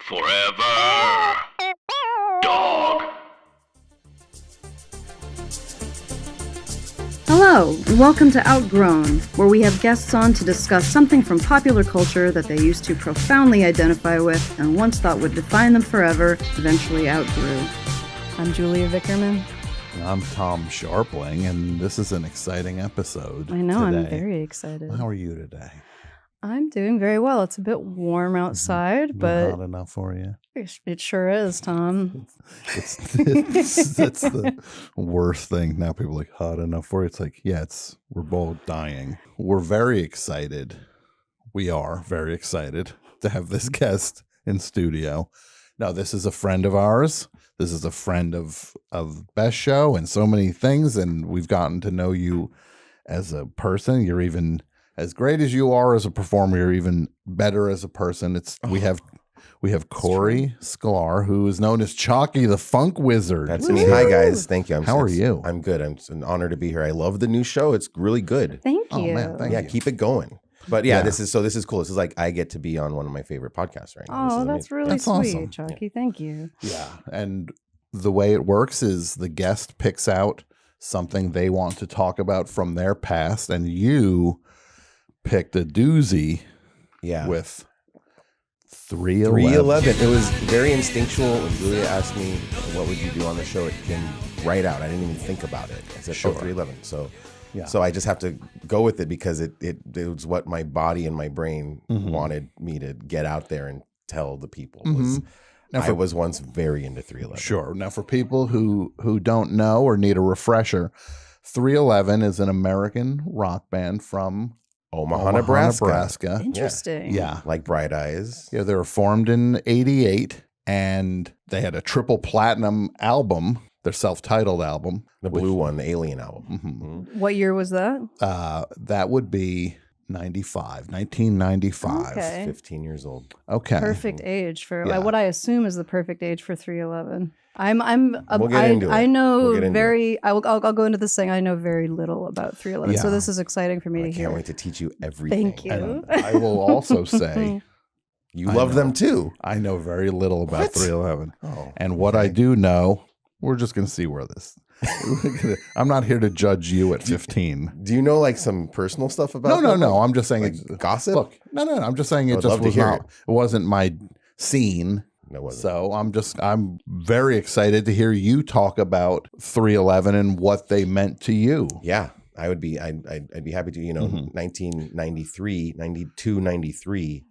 Forever. Dog. Hello, and welcome to Outgrown, where we have guests on to discuss something from popular culture that they used to profoundly identify with and once thought would define them forever, eventually outgrew. I'm Julia Vickerman. I'm Tom Scharpling, and this is an exciting episode. I know, today. I'm very excited. How are you today? I'm doing very well. It's a bit warm outside, but Not enough for you. it sure is, Tom. It's the worst thing. Now people are like, hot enough for you. It's like, yeah, we're both dying. We're very excited. We are very excited to have this guest in studio. Now, this is a friend of ours. This is a friend of Best Show and so many things, and we've gotten to know you as a person. You're even as great as you are as a performer. You're even better as a person. We have Corey Sklar, who is known as Chaki The Funk Wizard. That's me. Hi, guys. Thank you. How are you? I'm good. It's an honor to be here. I love the new show. It's really good. Thank you. Oh, man, thank you. Keep it going. But this is cool. This is like I get to be on one of my favorite podcasts right now. Oh, that's really That's sweet, awesome. Chaki. Thank you. Yeah, and the way it works is the guest picks out something they want to talk about from their past, and you picked a doozy with 311. 311. It was very instinctual. When Julia asked me, what would you do on the show? It came right out. I didn't even think about it. I said, Sure. 311. So Yeah. so I just have to go with it because it was what my body and my brain wanted me to get out there and tell the people. I was once very into 311. Sure. Now, for people who don't know or need a refresher, 311 is an American rock band from Omaha, Nebraska. Nebraska. Interesting. Yeah. Like Bright Eyes. Yeah, they were formed in 88, and they had a triple platinum album, their self-titled album. The blue one, the Alien album. What year was that? That would be 1995. Okay. 15 years old. Okay. Perfect age for Yeah. what I assume is the perfect age for 311. We'll get into it. I know We'll get into very. I'll go into this saying I know very little about 311, so Yeah. this is exciting for me I to hear. can't wait to teach you everything. Thank you. And I will also say You love them too. I know very little about What? 311. Oh, And what I do know, we're just going to see where this. I'm not here to judge you at 15. Do you know like some personal stuff about No. them? I'm just saying Like it's gossip? Look, no. I'm just saying I it would just love to was hear not. it. It wasn't my scene. No, it wasn't. So I'm very excited to hear you talk about 311 and what they meant to you. Yeah, I'd be happy to. 1993, 92, 93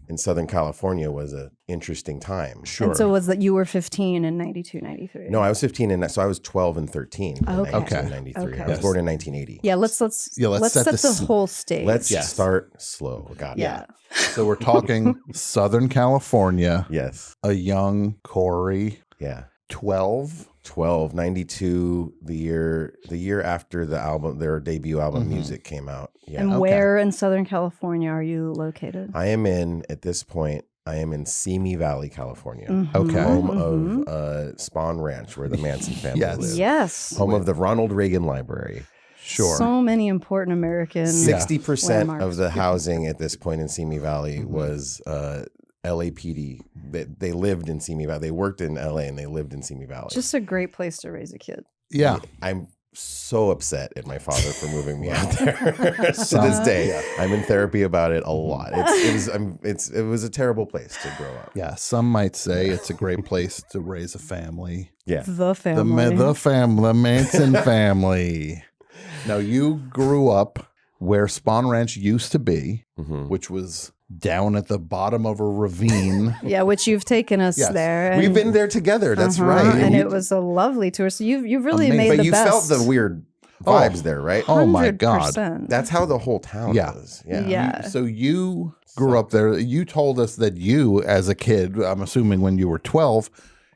in Southern California was an interesting time. Sure. And so was that you were 15 in 92, 93? No, I was 15 and so I was 12 and 13 in Okay. 92 and 93. Okay. I was born in 1980. Yeah, let's let's set set the the whole stage. Let's Yes. start slow. Got it. yeah. So we're talking Southern California, Yes. a young Corey, Yeah. 12. 12, 92, the year after their debut album Music came out. Yeah. And where in Southern California are you located? At this point, I am in Simi Valley, California. Okay. Home of Spawn Ranch, where the Manson family Yes. lives. Yes. Home of the Ronald Reagan Library. Sure. So many important American 60% landmarks. of the housing at this point in Simi Valley was LAPD. They lived in Simi Valley. They worked in LA and they lived in Simi Valley. Just a great place to raise a kid. Yeah. I'm so upset at my father for moving me out there. To this day, I'm in therapy about it a lot. It was a terrible place to grow up. Yeah. Some might say it's a great place to raise a family. Yeah. The family. The Manson family. Now, you grew up where Spawn Ranch used to be, which was down at the bottom of a ravine. Yeah, which you've taken us Yes. there. We've been there together. That's Uh-huh, right. And it was a lovely tour. So you've really Amazing. made But the you best. felt the weird vibes there, right? Oh my God. 100%. That's how the whole town Yeah. was. Yeah. Yeah. So you grew up there. You told us that you, as a kid, I'm assuming when you were 12,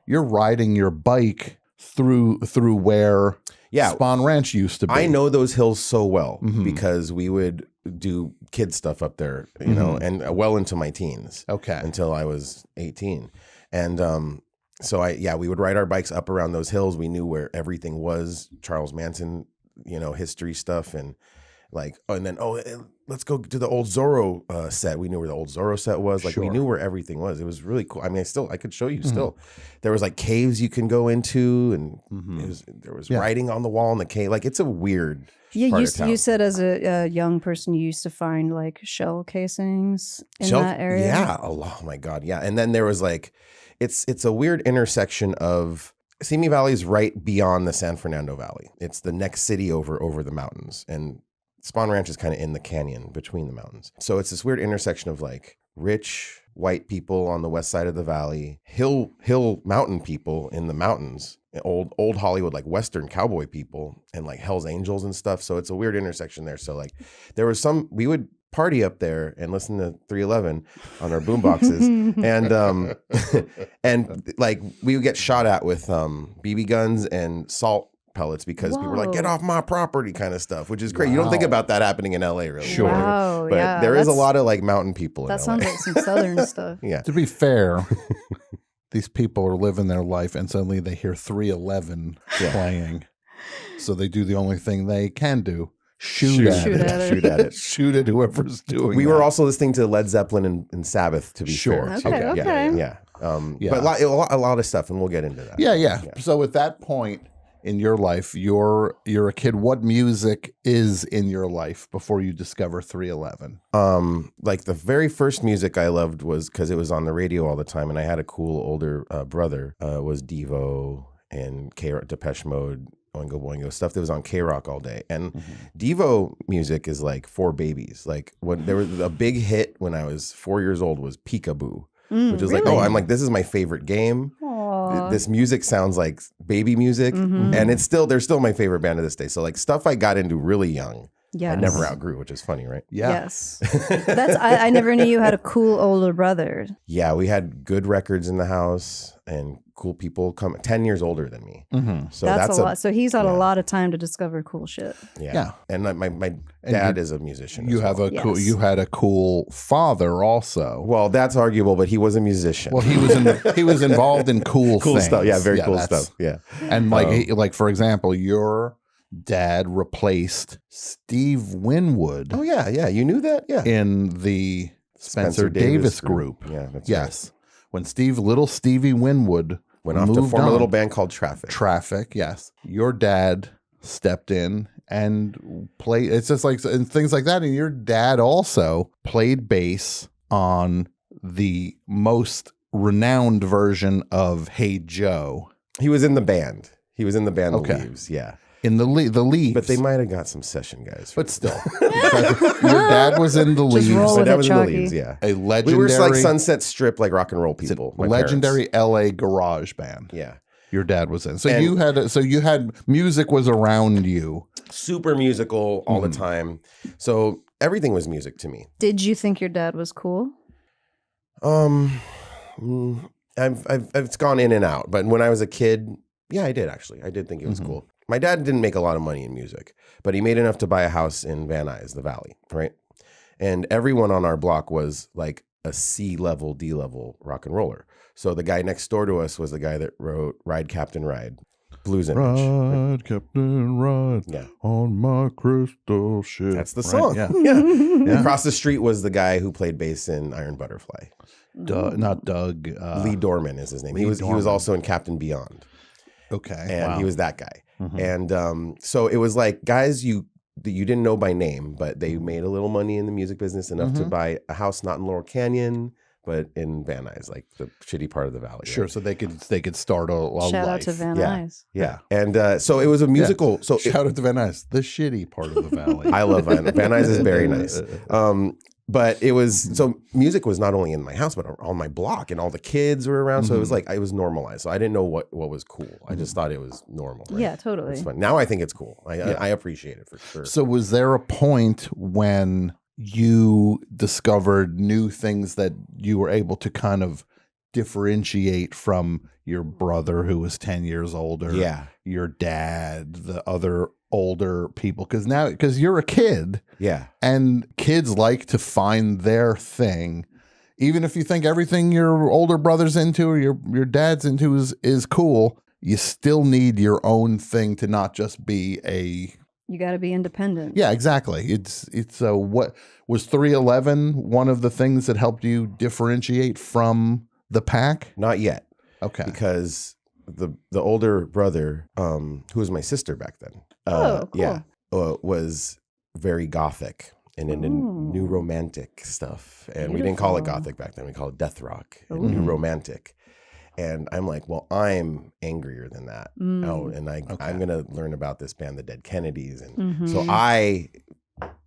you're riding your bike through where Spawn Ranch used to be. I know those hills so well because we would do kid stuff up there, you know, and well into my teens. Okay. Until I was 18. And so we would ride our bikes up around those hills. We knew where everything was, Charles Manson, history stuff. And Like, and then, let's go to the old Zorro set. We knew where the old Zorro set was. Like, we knew where everything was. It was really cool. I mean, I could show you still. There was like caves you can go into, and there was writing on the wall in the cave. Like, it's a weird part of town. You said as a young person you used to find like shell casings in that area. Yeah. Oh my God. Yeah. And then there was like, it's a weird intersection of Simi Valley is right beyond the San Fernando Valley. It's the next city over the mountains, and Spawn Ranch is kind of in the canyon between the mountains. So it's this weird intersection of like rich white people on the west side of the valley, hill mountain people in the mountains, old Hollywood, like Western cowboy people, and like Hell's Angels and stuff. So it's a weird intersection there. So like there was we would party up there and listen to 311 on our boom boxes and like we would get shot at with BB guns and salt pellets because people were like, get off my property kind of stuff, which is great. You don't think about that happening in LA really. Sure. Wow, but there is a lot of like mountain people in LA. That sounds like some southern stuff. Yeah. To be fair, these people are living their life and suddenly they hear 311 playing. So they do the only thing they can do. Shoot at it. Shoot at whoever's doing We were also listening to Led Zeppelin and Sabbath, to be fair. Okay. Yeah. But a lot of stuff, and we'll get into that. Yeah. So at that point in your life, you're a kid. What music is in your life before you discover 311? Like the very first music I loved was because it was on the radio all the time, and I had a cool older brother. Was Devo and Depeche Mode, Oingo Boingo, stuff that was on K-Rock all day. And Devo music is like for babies. Like when there was a big hit when I was 4 years old was Peekaboo, which was like, I'm like, this is my favorite game. This music sounds like baby music, and they're still my favorite band to this day. So like stuff I got into really young. Yes. I never outgrew, which is funny, right? Yeah. Yes. I never knew you had a cool older brother. Yeah, we had good records in the house and cool people 10 years older than me. So that's a lot. So he's had a lot of time to discover cool shit. Yeah. And my dad is a musician. You have you had a cool father also. Well, that's arguable, but he was a musician. Well, he was involved in cool things. Stuff. Yeah, very cool stuff. Yeah. And like for example, your dad replaced Steve Winwood. Oh yeah. You knew that? Yeah. In the Spencer Davis group. Yeah, that's right. When little Stevie Winwood went off to form a little band called Traffic. Yes. Your dad stepped in and played. It's just like and things like that. And your dad also played bass on the most renowned version of Hey Joe. He was in the band. The Leaves. Yeah. In the Leaves. But they might have got some session guys. But still. Your dad was in the Leaves. My dad was in the Leaves, yeah. A legendary. We were like Sunset Strip, like rock and roll people. Legendary LA garage band. Yeah. Your dad was in. So you had music was around you. Super musical all the time. So everything was music to me. Did you think your dad was cool? It's gone in and out. But when I was a kid, yeah, I did actually. I did think it was cool. My dad didn't make a lot of money in music, but he made enough to buy a house in Van Nuys, the Valley, right? And everyone on our block was like a C-level, D-level rock and roller. So the guy next door to us was the guy that wrote Ride Captain Ride, Blues Image. Ride Captain Ride on my crystal ship. That's the song. Right? Yeah. Across the street was the guy who played bass in Iron Butterfly. Not Doug. Lee Dorman is his name. He was also in Captain Beyond. Okay. And he was that guy. And so it was like guys that you didn't know by name, but they made a little money in the music business, enough to buy a house not in Laurel Canyon, but in Van Nuys, like the shitty part of the valley. Sure, right? So they could start a life. Shout out to Van Nuys. Yeah. And so it was a musical. So shout out to Van Nuys, the shitty part of the valley. I love Van Nuys. Van Nuys is very nice. But it was, so music was not only in my house, but on my block, and all the kids were around. So it was like, it was normalized. So I didn't know what was cool. I just thought it was normal. Right? Yeah, totally. It's fun. Now I think it's cool. I appreciate it for sure. So was there a point when you discovered new things that you were able to kind of differentiate from your brother who was 10 years older? Yeah. Your dad, the other older people, because you're a kid, and kids like to find their thing, even if you think everything your older brother's into or your dad's into is cool. You still need your own thing to not just be a You got to be independent. Yeah, exactly. It's what was 311 one of the things that helped you differentiate from the pack? Not yet. Okay. Because the older brother, who was my sister back then, Cool. was very gothic and into new romantic stuff. And we didn't call it gothic back then. We called it death rock and new romantic. And I'm like, well, I'm angrier than that. Oh, and I'm going to learn about this band, the Dead Kennedys. And so I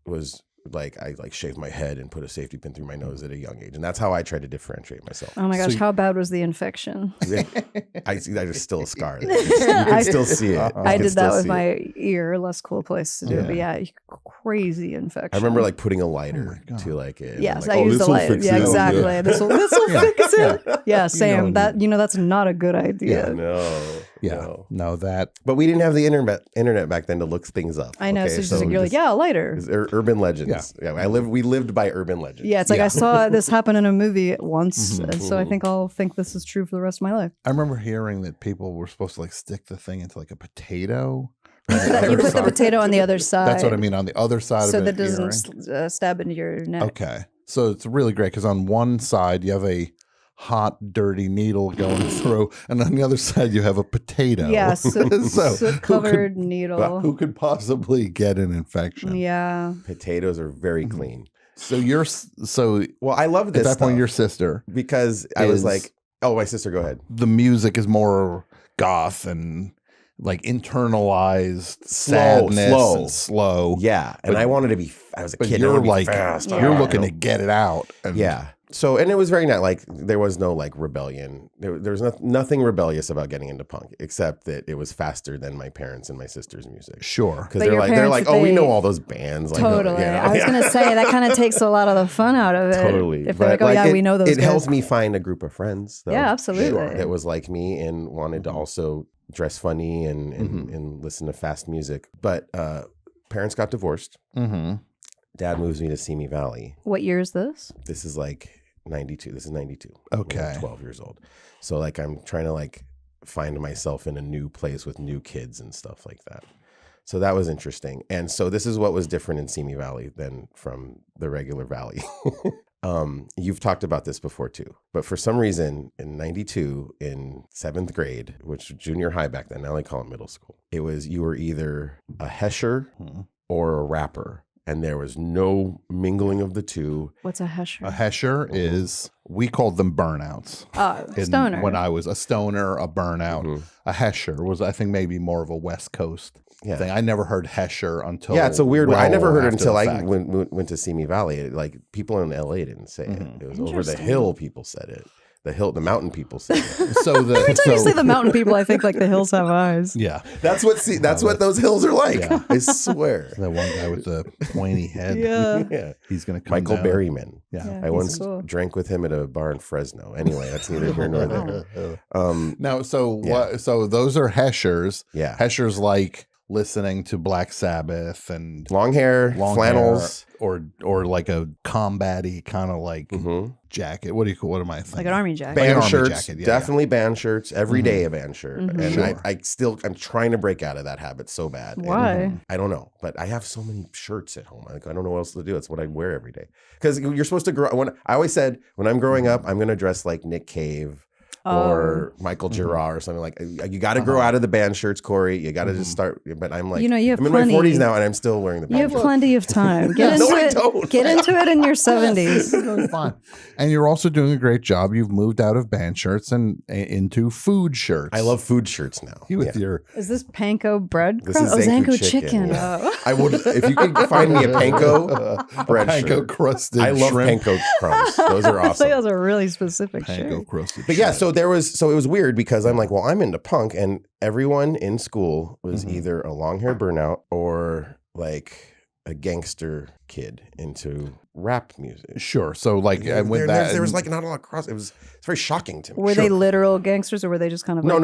was like, I shaved my head and put a safety pin through my nose at a young age. And that's how I tried to differentiate myself. Oh my gosh, how bad was the infection? There's still a scar. You can still see it. I did that with my ear. Less cool place to do it. But yeah, crazy infection. I remember like putting a lighter to like it. Yes, like, I used a lighter. Yeah, exactly. Yeah. This will fix it. Yeah, Sam, that's not a good idea. No, that. But we didn't have the internet back then to look things up. I know. Okay? So you're like, yeah, a lighter. Urban legends. Yeah, we lived by urban legends. Yeah, it's like I saw this happen in a movie once, and so I think I'll think this is true for the rest of my life. I remember hearing that people were supposed to like stick the thing into like a potato. You put the potato on the other side. That's what I mean, on the other side of it. So that doesn't stab into your neck. Okay. So it's really great because on one side you have a hot, dirty needle going through, and on the other side you have a potato. Yes, soot-covered needle. Who could possibly get an infection? Yeah. Potatoes are very clean. So well, I love this. At that stuff point, your sister, because I was like, oh, my sister, go ahead. The music is more goth and like internalized sadness and slow. Yeah, and I wanted to be. I was a kid. You're like fast. You're looking to get it out. And So, and it was very not like there was no like rebellion. There was nothing rebellious about getting into punk, except that it was faster than my parents and my sister's music. Sure, because they're like, oh, we know all those bands. Like, totally. I was gonna say that kind of takes a lot of the fun out of it. Totally. If they're like, oh yeah, we know those. It guys. helped me find a group of friends. Though, yeah, absolutely. That was like me and wanted to also dress funny and listen to fast music. But parents got divorced. Dad moves me to Simi Valley. What year is this? This is like 92. This is 92. Okay. I'm 12 years old. So like I'm trying to like find myself in a new place with new kids and stuff like that. So that was interesting. And so this is what was different in Simi Valley than from the regular valley. You've talked about this before too, but for some reason in 92 in 7th grade, which was junior high back then, now they call it middle school. It was, you were either a hesher or a rapper. And there was no mingling of the two. What's a hesher? A hesher is, we called them burnouts. Stoner. When I was a stoner, a burnout. A hesher was, I think, maybe more of a West Coast thing. I never heard hesher until. Yeah, it's a weird one. I never heard it until I went to Simi Valley. Like people in LA didn't say it. It was over the hill people said it. The mountain people say it. Every time you say the mountain people, I think like the hills have eyes. Yeah, that's what those hills are like. Yeah. I swear. That one guy with the pointy head. Yeah. He's gonna come Michael down. Berryman. Yeah. I once drank with him at a bar in Fresno. Anyway, that's neither here nor there. Now, so those are heshers. Yeah, heshers like listening to Black Sabbath and long hair, flannels. Or like a combat-y kind of like jacket. What am I thinking? Like an army jacket. Band like shirts, jacket, definitely band shirts. Every day a band shirt. And I'm trying to break out of that habit so bad. Why? And I don't know, but I have so many shirts at home. I don't know what else to do. It's what I wear every day. Because you're supposed to grow. I always said when I'm growing up, I'm going to dress like Nick Cave. Or Michael Girard or something like. You got to grow out of the band shirts, Corey. You got to just start. But I'm like, you have I'm in plenty, my 40s now, and I'm still wearing the band shirts. You have plenty of time. Get into it. Don't. Get into it in your 70s. Fine. And you're also doing a great job. You've moved out of band shirts and into food shirts. I love food shirts now. Is this panko bread? This is Zanku chicken. Yeah. I would if you could find me a panko bread shirt. Crusted. I love shrimp. panko crumbs. Those are awesome. Those are really specific. Panko crusted. But yeah, so it was weird because I'm like, well, I'm into punk, and everyone in school was either a long hair burnout or like a gangster kid into rap music. Sure. So like there was like not a lot of cross. It's very shocking to me. Were they literal gangsters or were they just kind of no.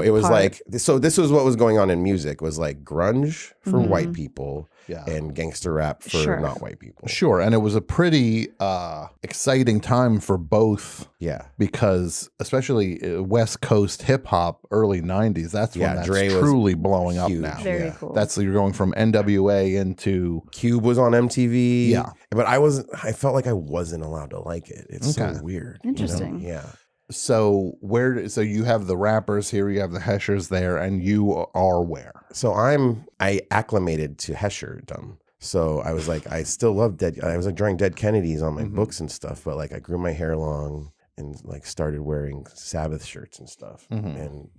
It was like, so this was what was going on in music was like grunge for white people and gangster rap for not white people. Sure. And it was a pretty exciting time for both. Yeah. Because especially West Coast hip hop, early 90s, that's when that's Dre was truly blowing up huge. now. Very cool. That's you're going from NWA into Cube was on MTV. Yeah. But I felt like I wasn't allowed to like it. It's so weird. Interesting. Yeah. so so you have the rappers here, you have the Heshers there, and you are where? So I acclimated to Hesherdom. So I was like, I still love I was like drawing Dead Kennedys on my books and stuff, but like I grew my hair long and like started wearing Sabbath shirts and stuff and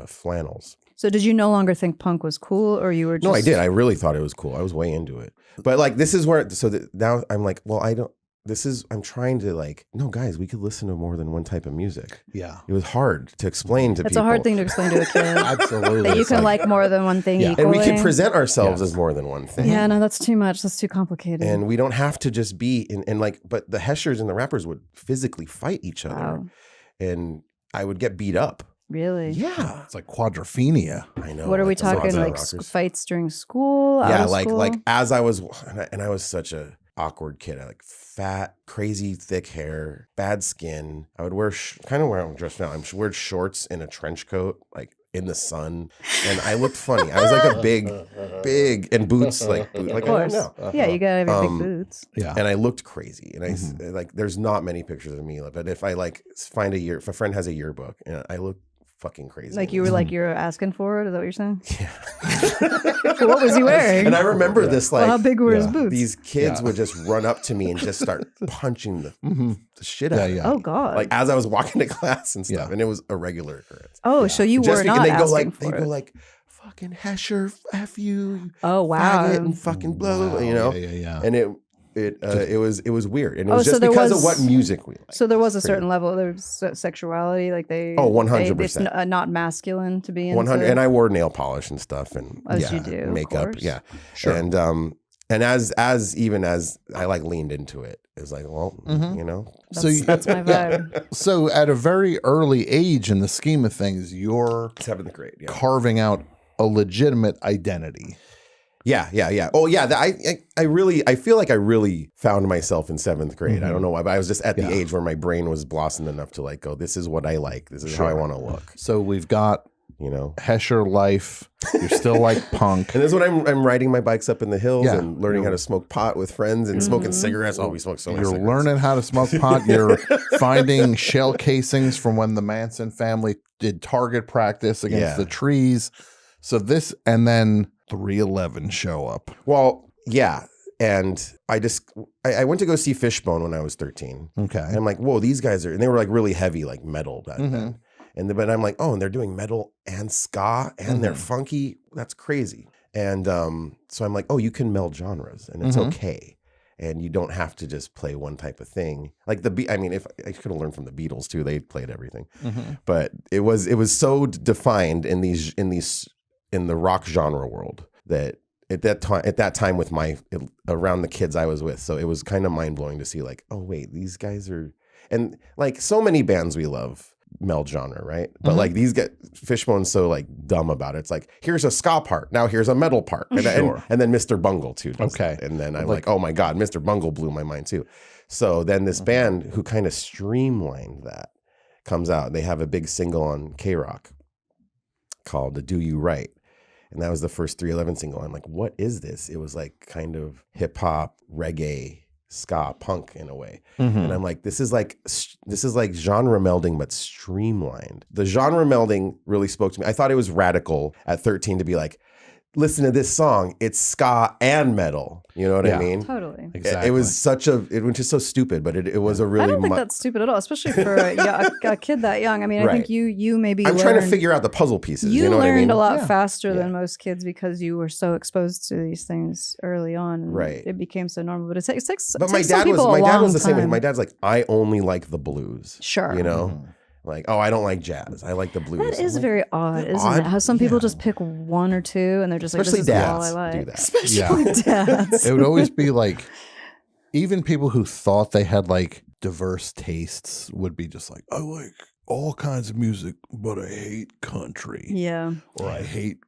flannels. So did you no longer think punk was cool, or you were just... No, I did. I really thought it was cool. I was way into it. But like, this is where, now I'm like, well, I'm trying to like, no, guys, we could listen to more than one type of music. Yeah. It was hard to explain to people. It's a hard thing to explain to a kid. Absolutely. That you can like more than one thing equally. And we can present ourselves as more than one thing. Yeah, no, that's too much. That's too complicated. And we don't have to just be but the Heshers and the rappers would physically fight each other. Wow. And I would get beat up. Really? Yeah. It's like quadrophenia. I know. What are we the talking? Like rockers. fights during school? Yeah, out of like school? as I was, and I was such a awkward kid. I like fat, crazy, thick hair, bad skin. I would wear kind of where I'm dressed now. I'm wearing shorts and a trench coat, like in the sun, and I looked funny. I was like a big and boots, like Of I course. don't know. Yeah, you gotta have your big boots. Yeah. And I looked crazy, and I like. There's not many pictures of me, but if I like find if a friend has a yearbook, and I look fucking crazy. Like you were you're asking for it? Is that what you're saying? Yeah. What was he wearing? And I remember this, like, how big were his boots? these kids would just run up to me and just start punching the shit out of me. Oh God! Like as I was walking to class and stuff, and it was a regular occurrence. Oh, so you were not and asking for they it. go like, "Fucking Hesher, f you." Oh wow! Faggot and fucking blow, you know. Yeah. And it was weird, and it was so just there because was- of what music we like. So there was a certain level. There was sexuality, like they. 100%. It's not masculine to be into. 100, and I wore nail polish and stuff, and As you do, of makeup, course. yeah, Sure. And as I like leaned into it, it was like, well, you know, That's my vibe. So at a very early age in the scheme of things, you're 7th grade, yeah. carving out a legitimate identity. Yeah. Oh, yeah. I feel like I really found myself in 7th grade. I don't know why, but I was just at the age where my brain was blossomed enough to like go, this is what I like. This is how I want to look. So we've got, you know, Hesher life. You're still like punk. and this is when I'm riding my bikes up in the hills Yeah. and learning how to smoke pot with friends and smoking cigarettes. Oh, we smoke so many You're cigarettes. learning how to smoke pot. You're finding shell casings from when the Manson family did target practice against the trees. So this, and then 311 show up. Well, yeah. And I went to go see Fishbone when I was 13. Okay. And I'm like, whoa, these guys are, and they were like really heavy, like metal back then. But I'm like, oh, and they're doing metal and ska and they're funky. That's crazy. And so I'm like, oh, you can meld genres and it's okay. And you don't have to just play one type of thing. Like if I could have learned from the Beatles too, they played everything. But it was so defined in the rock genre world that at that time with around the kids I was with. So it was kind of mind blowing to see like, oh wait, these guys are, and like so many bands we love meld genre, right? But like these get Fishbone's so like dumb about it. It's like, here's a ska part, now here's a metal part, and then Mr. Bungle too. Okay, that. And then I'm like, oh my god, Mr. Bungle blew my mind too. So then this band who kind of streamlined that comes out. They have a big single on K-Rock called "The Do You Right." And that was the first 311 single. I'm like, what is this? It was like kind of hip hop, reggae, ska, punk in a way. And I'm like, this is like genre melding, but streamlined. The genre melding really spoke to me. I thought it was radical at 13 to be like, listen to this song. It's ska and metal. You know what I mean? Totally. Exactly. It was just so stupid, but it was a really. I don't think that's stupid at all, especially for a kid that young. I mean, I think you maybe. I'm trying to figure out the puzzle pieces. You know learned what I mean? a lot faster than most kids because you were so exposed to these things early on. And right. It became so normal, but it takes. But my dad was the same way. My dad's like, I only like the blues. Sure. You know. Like, oh, I don't like jazz. I like the blues. That is very odd, isn't it? How some people just pick one or two and they're just like, especially this is all dads I like. do that. Especially dads. It would always be like, even people who thought they had like diverse tastes would be just like, I like all kinds of music, but I hate country. Yeah. Or I hate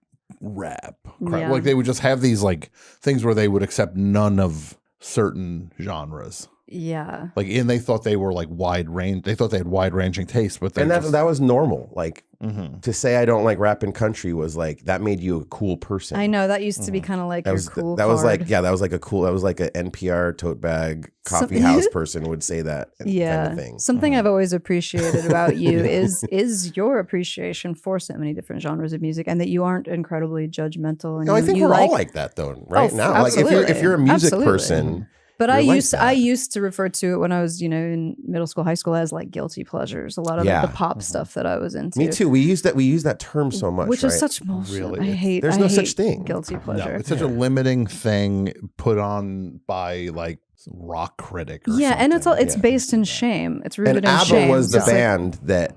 rap. Yeah. Like they would just have these like things where they would accept none of certain genres. Yeah. Like, and they thought they were like wide range. They thought they had wide ranging tastes, but And that was normal. Like Mhm. to say I don't like rap and country was like that made you a cool person. I know that used to be kind of like That your was cool that was card. like that was like an NPR tote bag coffee house person would say that kind of thing. Something I've always appreciated about you is your appreciation for so many different genres of music, and that you aren't incredibly judgmental. And No, I think you we're all like that though, right now. Like absolutely. if you're a music Absolutely. person. But You're I like used to refer to it when I was, in middle school, high school as like guilty pleasures. A lot of the pop stuff that I was into. Me too. We use that term so much, which right? is such bullshit. Really, I hate. there's I no hate such thing. Guilty pleasure. No, it's such a limiting thing put on by like some rock critic. Or and it's something. based in shame. It's rooted And in ABBA shame. was the It's like, band that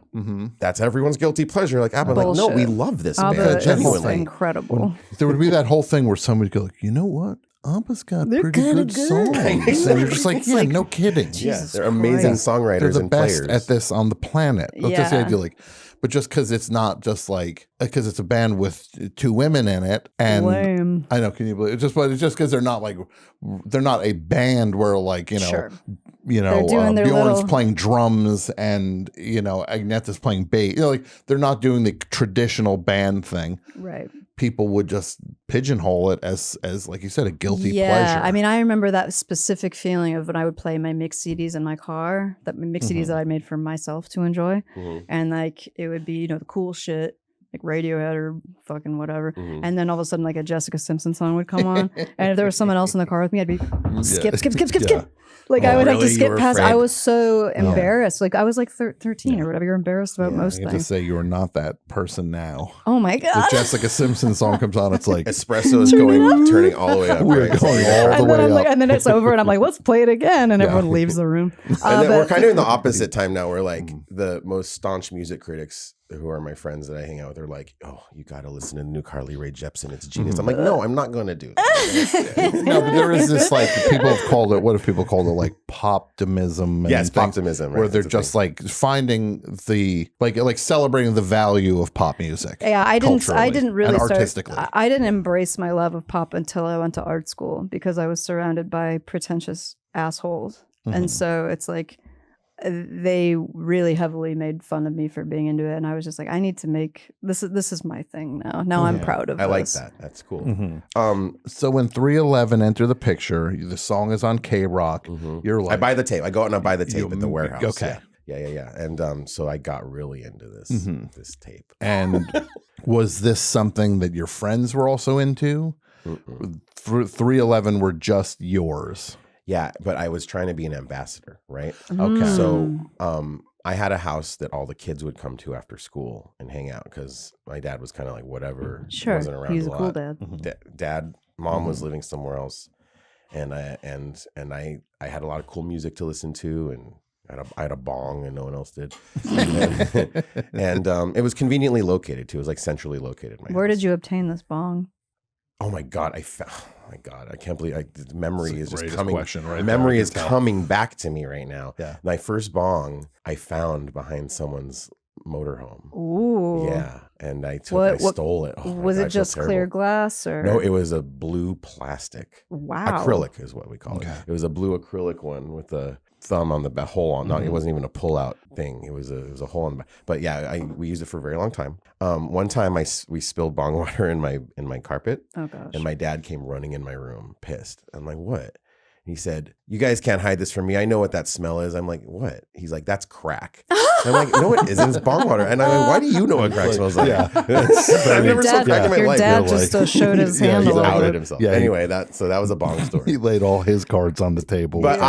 that's everyone's guilty pleasure. Like ABBA, like no, we Bullshit. love this ABBA band is genuinely. incredible. There would be that whole thing where somebody would go like, you know what? ABBA's got They're pretty kinda good good. songs. And you're just like, It's yeah, like, no kidding. Yeah, Jesus they're amazing Christ. songwriters They're the and best players. at this on the planet. That's just the Yeah. idea. Like, but just because it's not just like because it's a band with two women in it, and Lame. I know, can you believe it? But it's just because they're not a band where like Sure. Bjorn's doing their little- playing drums and Agnetta's playing bass. Like they're not doing the traditional band thing. Right. People would just pigeonhole it as like you said, a guilty Yeah, pleasure. I mean, I remember that specific feeling of when I would play my mix CDs in my car, that mix CDs that I made for myself to enjoy, and like it would be the cool shit like Radiohead or fucking whatever, and then all of a sudden like a Jessica Simpson song would come on, and if there was someone else in the car with me, I'd be skip. Yeah. Like Oh, I would have to really? You skip were past. afraid? I was so embarrassed. Like I was like 13 or whatever. You're embarrassed about most I get to things. say you are not that person now. Oh my The god. Jessica Simpson song comes on, it's like Espresso is turning all the way up. we're right? going all the And then way I'm up. like, and then it's over, and I'm like, let's play it again, and everyone leaves the room. And then we're But- kind of in the opposite time now where like the most staunch music critics who are my friends that I hang out with are like, oh, you got to listen to the new Carly Rae Jepsen. It's genius. I'm like, no, I'm not going to do that. No, but there is this like people have called it. What if people called it like poptimism? And Yes, things poptimism, right, where they're that's the just like finding the like celebrating the value of pop music. Yeah, I culturally didn't really and start. artistically. I didn't embrace my love of pop until I went to art school because I was surrounded by pretentious assholes, and so it's like they really heavily made fun of me for being into it, and I was just like, I need to make this. This is my thing now. Now I'm proud of. I like this. that. That's cool. So when 311 enter the picture, the song is on K Rock. You're like, I buy the tape. I go out and I buy the tape at the warehouse. okay. Yeah. And so I got really into this this tape. and was this something that your friends were also into? 311 were just yours. Yeah, but I was trying to be an ambassador, right? Okay. So I had a house that all the kids would come to after school and hang out because my dad was kind of like whatever. Sure, wasn't around he's a a cool lot. dad. Mom was living somewhere else, and I had a lot of cool music to listen to, and I had a bong and no one else did, and it was conveniently located too. It was like centrally located. Where did you obtain this bong? Oh my god! I can't believe the memory It's is the just greatest coming. question right there, memory I is can tell. coming back to me right now. Yeah. My first bong I found behind someone's motorhome. Ooh. Yeah, and I What- stole it. Oh my Was God, I it feel just clear terrible. glass or No, it was a blue plastic. wow Acrylic is what we call Okay. it. It was a blue acrylic one with a thumb on the hole on. Not, it wasn't even a pull out thing. It was a hole on the back. But yeah, we used it for a very long time. One time we spilled bong water in my carpet, Oh gosh. and my dad came running in my room, pissed. I'm like, what? He said, "You guys can't hide this from me. I know what that smell is." I'm like, "What?" He's like, "That's crack." I'm like, "No, it isn't. It's bong water." And I'm like, "Why do you know what crack smells like?" Yeah. I've never smelled crack in my your life. dad You're just like- showed his Yeah, hand he's a little outed bit. himself. Yeah, Anyway, that was a bong story. He laid all his cards on the table. But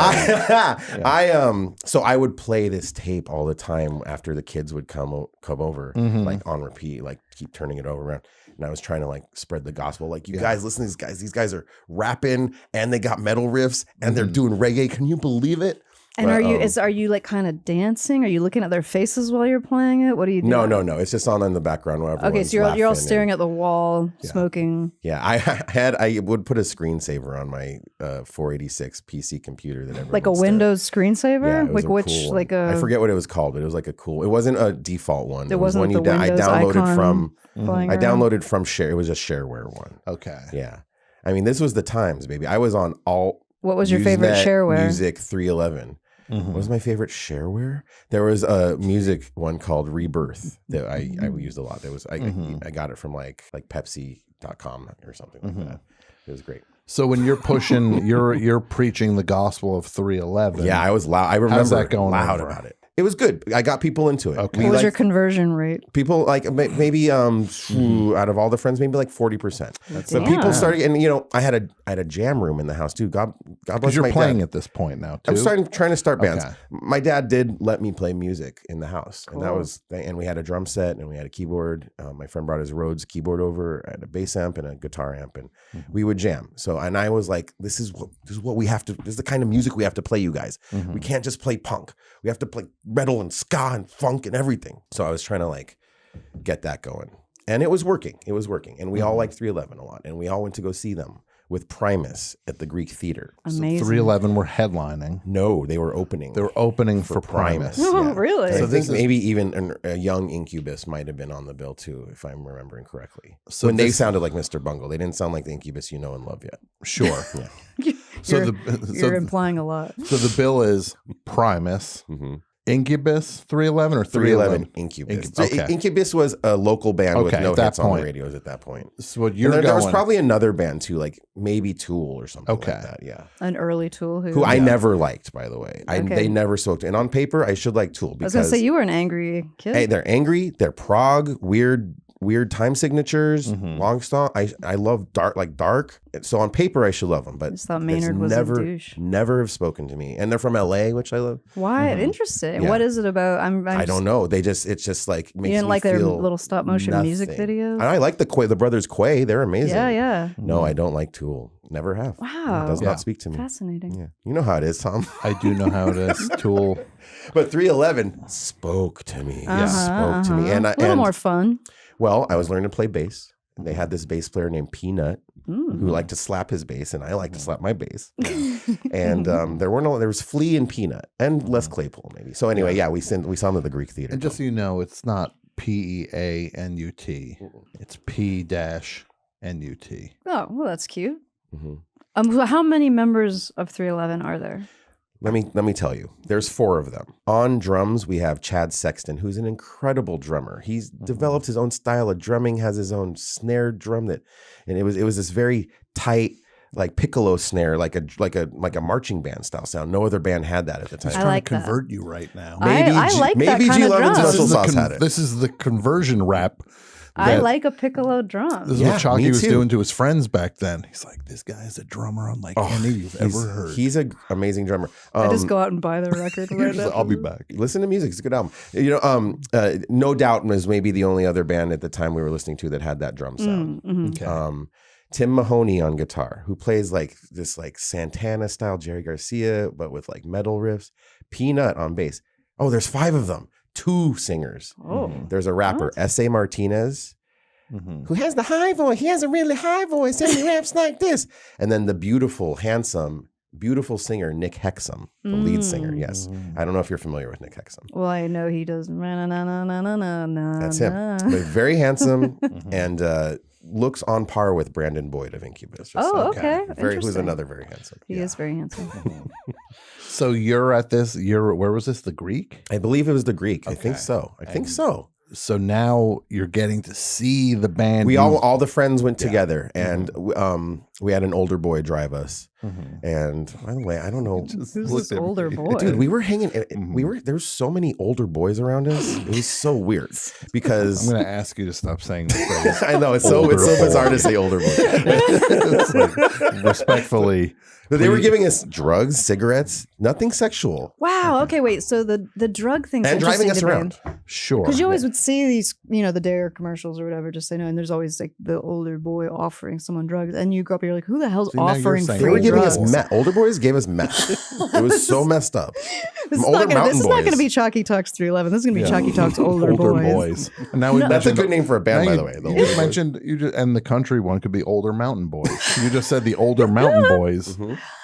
so I would play this tape all the time after the kids would come over, like on repeat, like keep turning it over around. And I was trying to like spread the gospel. Like, you guys, listen to these guys. These guys are rapping and they got metal riffs and they're doing reggae. Can you believe it? And But, are you like kind of dancing? Are you looking at their faces while you're playing it? What do you do? No. It's just on in the background while Okay, everyone's so you're all laughing staring and- at the wall, Yeah. smoking. Yeah, I would put a screensaver on my 486 PC computer that everyone Like a would stare at. Windows screensaver? Yeah, it was like a which cool one. like a I forget what it was called, but it was like a cool. It wasn't a default one. It was wasn't one the I Windows downloaded icon from. flying I around? downloaded from Share. It was a shareware one. Okay. Yeah, I mean this was the times, baby. I was on alt. What was your favorite Usenet shareware? Music 311. Mhm. What was my favorite shareware? There was a music one called Rebirth that I used a lot. There was I got it from like Pepsi.com or something like that. It was great. So when you're pushing, you're preaching the gospel of 311. Yeah, I was loud. I remember that going loud over? about it. It was good. I got people into it. Okay. What was your conversion rate? people like maybe out of all the friends, maybe like 40%. So people Damn. started, and I had a jam room in the house too. God bless Because you're my playing dad. at this point now, too. I'm trying to start bands. Okay. My dad did let me play music in the house, and that Cool. was. And we had a drum set, and we had a keyboard. My friend brought his Rhodes keyboard over, and a bass amp and a guitar amp, and we would jam. So, and I was like, "This is what we have to. This is the kind of music we have to play, you guys. We can't just play punk. We have to play metal and ska and funk and everything." So I was trying to like get that going, and it was working. And we all liked 311 a lot, and we all went to go see them with Primus at the Greek Theater. Amazing. 311 were headlining. No, they were opening. They were opening for Primus. Oh, really? And So I think this is- maybe even a young Incubus might have been on the bill too, if I'm remembering correctly. So when they this- sounded like Mr. Bungle, they didn't sound like the Incubus you know and love yet. Sure. Yeah. So you're, the you're implying a lot. so the bill is Primus, Incubus 311 or 311 311 Incubus. Okay. Incubus was a local band with Okay, no at that hits on the point. radios at that point. So what And you're there was going- probably another band too, like maybe Tool or something Okay. like that. Yeah. An early Tool Who I never liked, by the way. Okay. They never spoke to. And on paper, I should like Tool I was because going to say you were an angry kid. hey, they're angry, they're prog, weird time signatures, long song. I love dark. So on paper I should love them, but just thought it's Maynard was a douche. never have spoken to me. And they're from LA, which I love. Why? Interesting. Yeah. What is it about? I don't know. It's just like makes You didn't me like their feel little stop motion music nothing. videos? And I like the brothers Quay. They're amazing. Yeah. No, I don't like Tool. Never have. Wow. It does Yeah. not speak to me. Fascinating. Yeah. You know how it is, Tom. I do know how it is. Tool. But 311 spoke to me. Spoke to me. And a little more fun. Well, I was learning to play bass. And they had this bass player named Peanut who liked to slap his bass, and I like to slap my bass. And there was Flea and Peanut and Les Claypool maybe. So anyway, we saw them at the Greek Theater. And just so you know, it's not PEANUT. It's P-NUT. Oh, well, that's cute. Mhm. So how many members of 311 are there? Let me tell you. There's 4 of them. On drums, we have Chad Sexton, who's an incredible drummer. He's developed his own style of drumming, has his own snare drum and it was this very tight, like piccolo snare, like a marching band style sound. No other band had that at the time. I Trying like to that. convert you right now. I like that maybe kind of G11's drum. Special This is the Sauce had it. This is the conversion rap. I that- like a piccolo drum. This is Yeah, what Chalky me was too. doing to his friends back then. He's like, this guy is a drummer unlike any you've ever heard. He's an amazing drummer. I just go out and buy the record He's right like, now. I'll be back. Listen to music. It's a good album. No Doubt was maybe the only other band at the time we were listening to that had that drum sound. Okay. Tim Mahoney on guitar, who plays like this like Santana style Jerry Garcia, but with like metal riffs. Peanut on bass. Oh, there's 5 of them. 2 singers. Oh. There's a rapper, S.A. Martinez, who has the high voice. He has a really high voice and he raps like this. And then the beautiful singer, Nick Hexum, the lead singer. Yes. I don't know if you're familiar with Nick Hexum. Well, I know he does. That's him. But very handsome and looks on par with Brandon Boyd of Incubus. Oh, okay. Who's Interesting. another very handsome. He is very handsome. So you're at this. Where was this? The Greek. I believe it was the Greek. I think Okay. so. I think so. So now you're getting to see the band. We you- all the friends went together, and we had an older boy drive us. And by the way, I don't know, Who's this older boy? dude. We were hanging. There's so many older boys around us. It was so weird because I'm going to ask you to stop saying the phrase. I know it's so Older bizarre boy. to say older boy. It's like, respectfully. But they were giving us drugs, cigarettes, nothing sexual, Wow. Okay. Wait. So the drug thing's and driving interesting us to me. around. Sure. Because you always would see these, the Dare commercials or whatever, just and there's always like the older boy offering someone drugs, and you grew up, You're like, who the hell's See, now you're offering saying They were free giving drugs? us meth. Older boys gave us meth. It was so messed up. This is Older not gonna, mountain this is not going to boys. be Chalky Talks 311. This is going to be Chalky Talks Older, older Boys. And now we That's a mentioned- good name for a band, now by you- the way. The You Older just Boys. mentioned and the country one could be older mountain boys. You just said the older mountain boys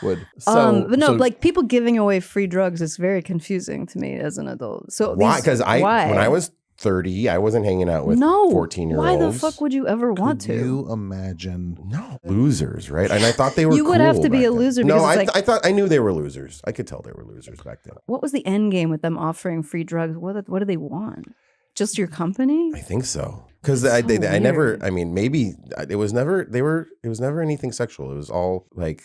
would. So, But no, so like people giving away free drugs is very confusing to me as an adult. So Why? these- Because why? when I was 30, I wasn't hanging out with no 14-year-olds. Why the fuck would you ever want could to? you imagine? No, losers, right? And I thought they were. You would have cool to be back a then. loser No, because it's like- I thought I knew they were losers. I could tell they were losers back then. What was the end game with them offering free drugs? What do they want? Just your company? I think so. Because I never. weird. I mean, maybe it was never. It was never anything sexual. It was all like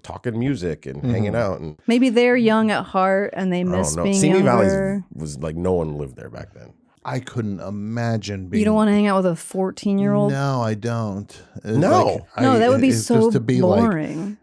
talking music and hanging out and. Maybe they're young at heart and they I miss don't know. being Simi younger. Valley was like no one lived there back then. I couldn't imagine being. You don't want to hang out with a 14-year-old? No, I don't. It's No. No, that would be it's so just to be like, boring.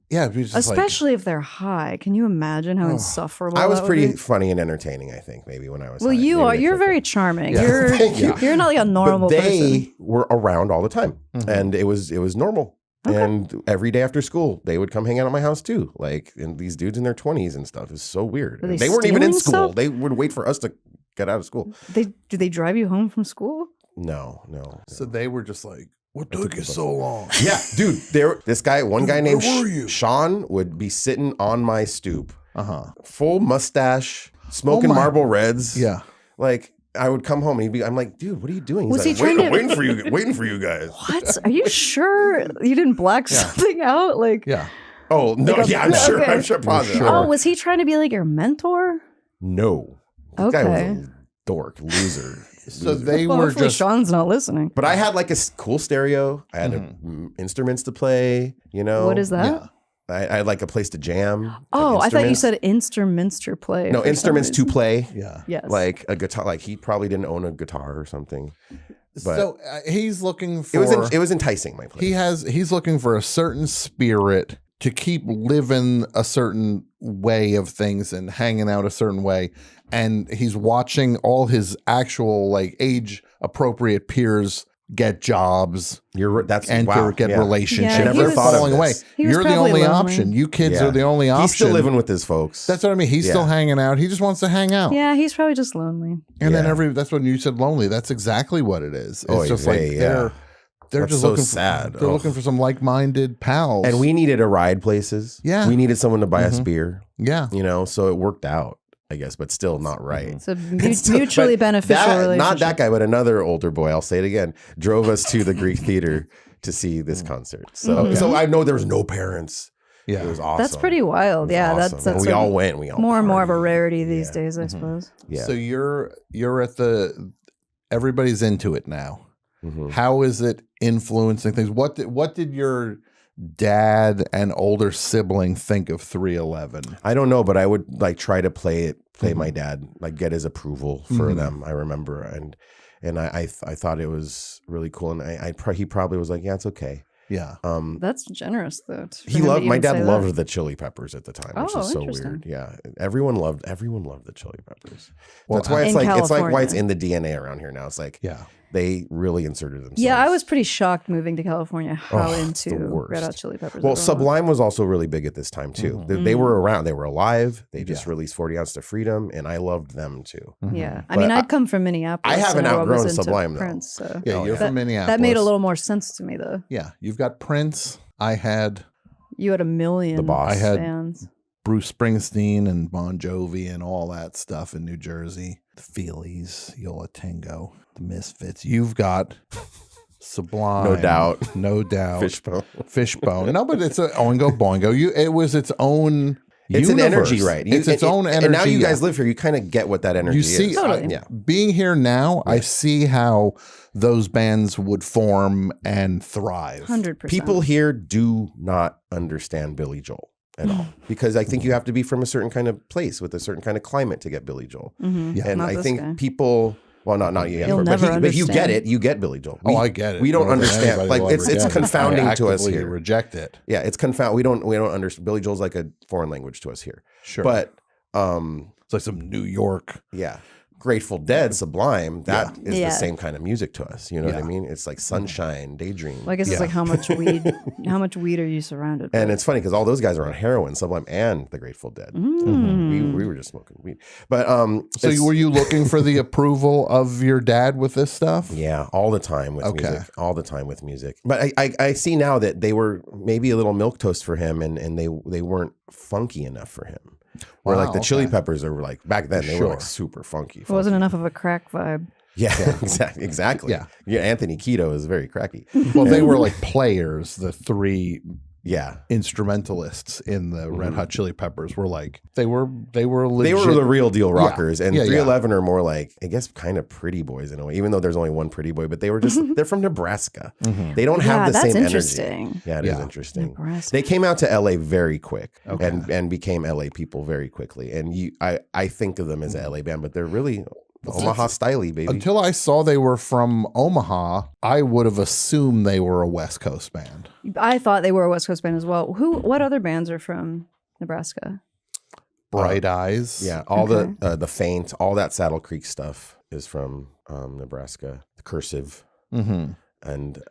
yeah, it'd be just Especially if they're high. Can you imagine how insufferable I was that would pretty be? funny and entertaining. I think maybe when I was. Well, high. you Maybe are. that's You're what it very was. charming. Yeah. You're Thank you. you're not like a normal But they person. were around all the time, and it was normal. Okay. And every day after school, they would come hang out at my house too. Like, and these dudes in their 20s and stuff. It was so weird. Were they Weren't even in stealing school. stuff? They would wait for us to get out of school. Do they drive you home from school? No. So they were just like, what took took the you bus. so long? Yeah, dude. One guy named where were you? Sean would be sitting on my stoop, Uh-huh. full mustache, smoking Oh my- Marlboro Reds. Yeah. Like, I would come home and I'm like, dude, what are you doing? Was He's he like, trying to- waiting for you guys. What? Are you sure you didn't black something out? Like, Yeah. Oh no, Like a- yeah, I'm sure. okay. I'm sure. Positive. Sure. oh, was he trying to be like your mentor? No, this guy Okay. was a dork, loser. So loser. they Well, were hopefully just. Sean's not listening. But I had like a cool stereo. I had instruments to play. You know, What is that? Yeah. I had like a place to jam. Oh, like I thought you instruments. said instruments to play. No for some instruments to reason. play. Yeah. Yes. Like a guitar. Like he probably didn't own a guitar or something. But So he's looking for. it was enticing. My place. He's looking for a certain spirit to keep living a certain way of things and hanging out a certain way, and he's watching all his actual like age appropriate peers get jobs, That's enter, wow, get yeah. relationships. Yeah, he They're was- falling away. He was You're the probably only lonely. option. You kids Yeah. are the only option. He's still living with his folks. That's what I mean. He's still Yeah. hanging out. He just wants to hang out. Yeah, he's probably just lonely. And then Yeah. that's when you said lonely. That's exactly what it is. It's Oy just vey, like yeah. they're That's just so looking sad. For, they're Oh. looking for some like-minded pals. And we needed to ride places. Yeah. We needed someone to buy us beer. yeah. You know, so it worked out, I guess, but still not right. It's a It's still- mutually but beneficial relationship. Not that guy, but another older boy. I'll say it again. Drove us to the Greek Theater to see this concert. So, so I know there was no parents. Yeah. It was awesome. That's pretty wild. It was Yeah, awesome. that's And we a- all went. We all more and more of a partied. rarity these Yeah. days, I suppose. Yeah. So you're at the everybody's into it now. Mhm. How is it influencing things? What did your dad and older sibling think of 311? I don't know, but I would like try to play Mm-hmm. my dad, like get his approval for them. I remember, and I thought it was really cool, and he probably was like, yeah, it's okay. Yeah. That's generous, though. He loved my dad loved the Chili Peppers at the time, which Oh, is so interesting. weird. Yeah, everyone loved the Chili Peppers. Well, That's why In it's like why it's California. in the DNA around here now. It's like Yeah. they really inserted themselves. Yeah, I was pretty shocked moving to California how Oh, into the worst. Red Hot Chili Peppers. Well, everyone was. Sublime was also really big at this time too. They were around. They were alive. They just Yeah. released 40 Ounce to Freedom, and I loved them too. Yeah, I But mean, I'd come from Minneapolis. I haven't and I was outgrown into Sublime, though. Prince, so Yeah, Oh, you're yeah. from Minneapolis. that made a little more sense to me, though. Yeah, you've got Prince. I had You had a million The Boss. I had- fans. Bruce Springsteen and Bon Jovi and all that stuff in New Jersey. The Feelies, Yola Tango, the Misfits. You've got Sublime. No doubt. No doubt. Fishbone. Fishbone. No, but it's a Oingo Boingo. It was its own It's an universe. energy, right? It's its own energy. And now you yeah. guys live here. You kind of get what that energy You see, is. Totally. Yeah. being here now, I see how those bands would form and thrive. 100%. People here do not understand Billy Joel at all because I think you have to be from a certain kind of place with a certain kind of climate to get Billy Joel. Mhm. Yeah. And Not I this think guy. people, well, not you, You'll but, never but you get understand. it. You get Billy Joel. Oh, I get it. We don't More than understand. anybody Like will it's ever get it. confounding I to us actively here. Reject it. Yeah, it's confound. We don't understand. Billy Joel's like a foreign language to us here. Sure, But it's like some New York yeah, Grateful Dead, Sublime, that is Yeah. the same kind of music to us. You know what I Yeah. mean? It's like Sunshine, Daydream. Well, I guess it's like how much weed are you surrounded And by? it's funny because all those guys are on heroin, Sublime and the Grateful Dead. Mm. We were just smoking weed. But So were you looking for the approval of your dad with this stuff? yeah, all the time with music. All the time with music. But I see now that they were maybe a little milquetoast for him and they weren't funky enough for him. Where like the Chili Peppers are like back then they were like super funky. It wasn't enough of a crack vibe. Yeah, exactly. Yeah, Anthony Quito is very cracky. Well, they were like players. The three Yeah, instrumentalists in the Red Hot Chili Peppers were like they were legit. they were the real deal rockers, and Yeah, 311 are more like I guess kind of pretty boys in a way. Even though there's only one pretty boy, but they were just they're from Nebraska. They don't have the that's same interesting. energy. Yeah, it is interesting. Nebraska. They came out to LA very quick and became LA people very quickly. And I think of them as a LA band, but they're really Omaha styley, baby. Until I saw they were from Omaha, I would have assumed they were a West Coast band. I thought they were a West Coast band as well. What other bands are from Nebraska? Bright Eyes. Yeah, all the Faint, all that Saddle Creek stuff is from Nebraska. The Cursive. Mm-hmm. And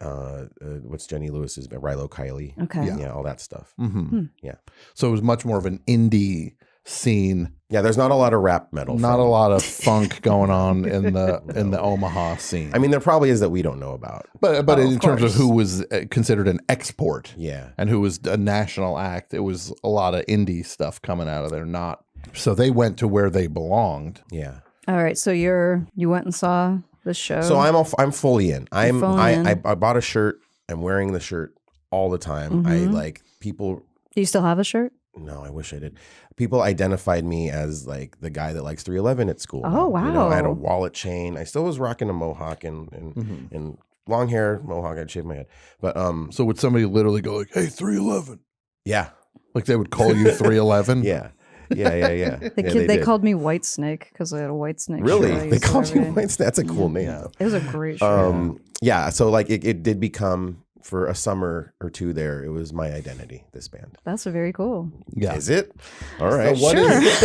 what's Jenny Lewis's band? Rilo Kiley. Okay. Yeah, all that stuff. Mm-hmm. Yeah. So it was much more of an indie scene. Yeah, there's not a lot of rap metal. Not a lot of funk going on in the Omaha scene. I mean, there probably is that we don't know about. But in terms of course. who was considered an export, Yeah. and who was a national act, it was a lot of indie stuff coming out of there. Not so they went to where they belonged. Yeah. All right. So you went and saw the show. So I'm fully in. fully in. I bought a shirt. I'm wearing the shirt all the time. I like people. Do you still have a shirt? No, I wish I did. People identified me as like the guy that likes 311 at school. Oh, You know, I had a wow. wallet chain. I still was rocking a mohawk and long hair mohawk. I'd shave my head. But So would somebody literally go like, "Hey, 311," yeah, like they would call you 311? yeah. They called me White Snake because I had a White Snake. Really? shirt I They used to called every you day. White Snake? That's a cool name. Yeah. It was a great shirt. Yeah. So like it did become for a summer or two there. It was my identity. This band. That's very cool. Yeah. Is it? All right. What is-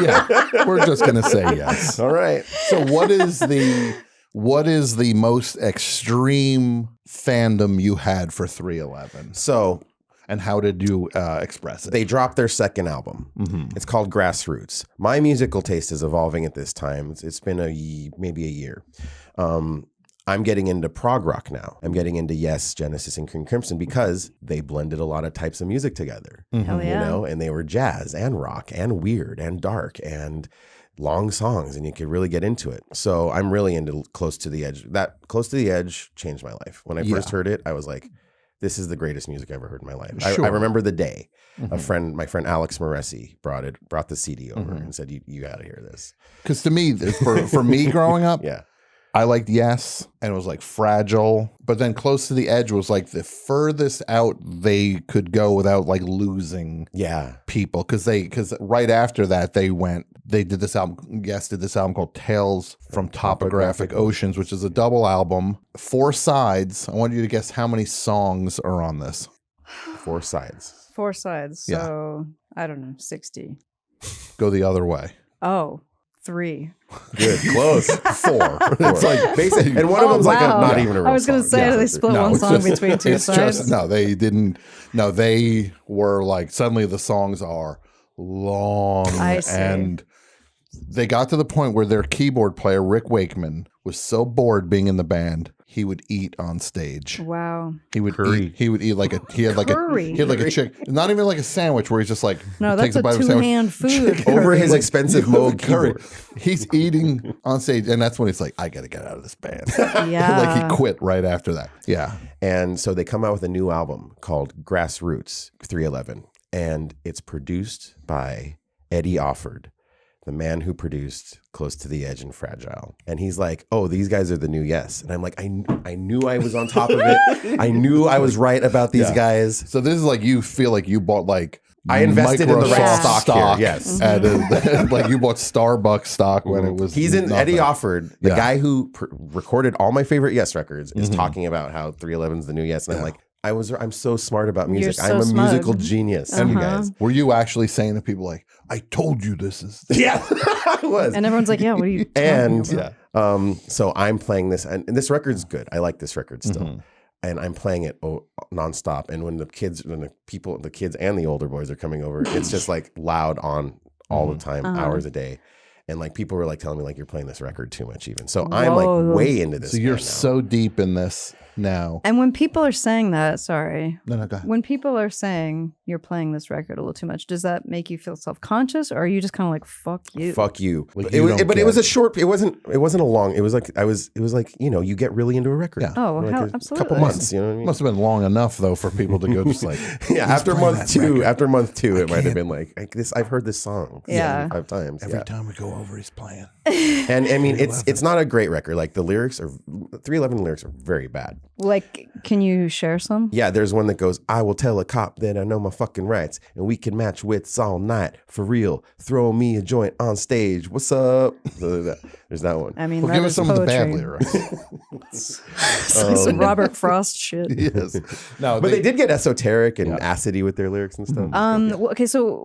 yeah, we're just gonna say yes. All right. So what is the most extreme fandom you had for 311, So and how did you express it? they dropped their second album. It's called Grassroots. My musical taste is evolving at this time. It's been maybe a year. I'm getting into prog rock now. I'm getting into Yes, Genesis, and King Crimson because they blended a lot of types of music together. Hell yeah. You know, and they were jazz and rock and weird and dark and long songs, and you could really get into it. So I'm really into Close to the Edge. That Close to the Edge changed my life. When I first heard it, I was like, this is the greatest music I ever heard in my life. I remember the day my friend Alex Moresi brought the CD over and said, you got to hear this. Because to me, for me growing up, Yeah. I liked Yes, and it was like Fragile, but then Close to the Edge was like the furthest out they could go without like losing Yeah. people. Because right after that they did this album. Yes, did this album called Tales from Topographic Oceans, which is a double album, 4 sides. I want you to guess how many songs are on this. 4 sides. 4 sides. Yeah. So I don't know, 60. Go the other way. Oh, 3. Good. Close. 4. It's like basic. And one of them's like not even a real I was going to song. say Yeah. they split No, one it's song just- between 2 It's sides. just no, they didn't. No, they were like suddenly the songs are long, I see. and they got to the point where their keyboard player Rick Wakeman was so bored being in the band he would eat on stage. Wow. He would Curry. eat. He would eat like he had like a chick, not even like a sandwich where he's just like No, takes that's a bite of a sandwich. two-hand food. Over his Like, expensive you have Moog a curry. keyboard. He's eating on stage, and that's when he's like, "I got to get out of this band." Yeah. Like he quit right after that. Yeah. And so they come out with a new album called Grassroots 311. And it's produced by Eddie Offord, the man who produced Close to the Edge and Fragile. And he's like, oh, these guys are the new Yes. And I'm like, I knew I was on top of it. I knew I was right about these guys. So this is like you feel like you bought like I invested in the right Microsoft stock here, yes. like you bought Starbucks stock when it was. He's in nothing. Eddie Offord, the Yeah. guy who recorded all my favorite Yes records, is talking about how 311's the new Yes. And I'm like, I'm so smart about You're music. so I'm a smug. musical genius, you Uh-huh. guys. Were you actually saying to people like, I told you this is Yeah, I was. And everyone's like, yeah, what are you talking And about? so I'm playing this, and this record's good. I like this record still. And I'm playing it nonstop. And when the kids and the older boys are coming over, it's just like loud on all the time, hours a day. And like people were like telling me like you're playing this record too much even. So I'm like way into this. So you're band now. so deep in this now. And when people are saying that, sorry, No, go ahead. when people are saying you're playing this record a little too much, does that make you feel self-conscious, or are you just kind of like, fuck you? Fuck you. Like, But you it was, don't but it get was it. a short. It wasn't a long. It was like you get really into a record. Yeah. Oh, like hell, a absolutely. couple months. You know what I mean? Must have been long enough though for people to go just like Yeah. After playing month that two, record. it might have been like this. I've heard this song Yeah. 5 times. every Yeah. time we go over, he's playing. And I mean, it's not a great record. Like the lyrics are 311 lyrics are very bad. Like, can you share some? Yeah, there's one that goes, I will tell a cop that I know my fucking rights and we can match wits all night. For real. Throw me a joint on stage. What's up? There's that one. I mean, Well, that give us is some of the bad poetry. lyrics. It's like some Robert Frost shit. Yes. No, But they did get esoteric and acidy with their lyrics and stuff. Well, okay, so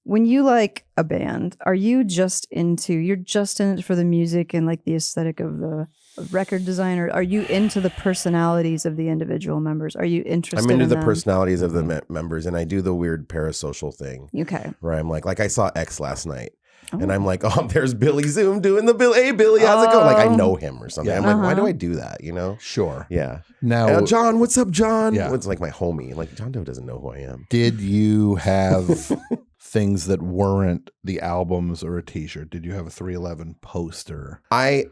when you like a band, are you just in it for the music and like the aesthetic of the record designer? Are you into the personalities of the individual members? Are you interested I'm into in the them? personalities of the members, and I do the weird parasocial thing Okay. where I'm like I saw X last night. And I'm like, oh, there's Billy Zoom doing the Bill. Hey, Billy, how's it going? Like, I know him or something. Yeah. I'm like, why do I do that? You know? Sure. Yeah. Now, John, what's up, John? Yeah. It's like my homie. Like, John Doe doesn't know who I am. did you have things that weren't the albums or a T-shirt? Did you have a 311 poster? I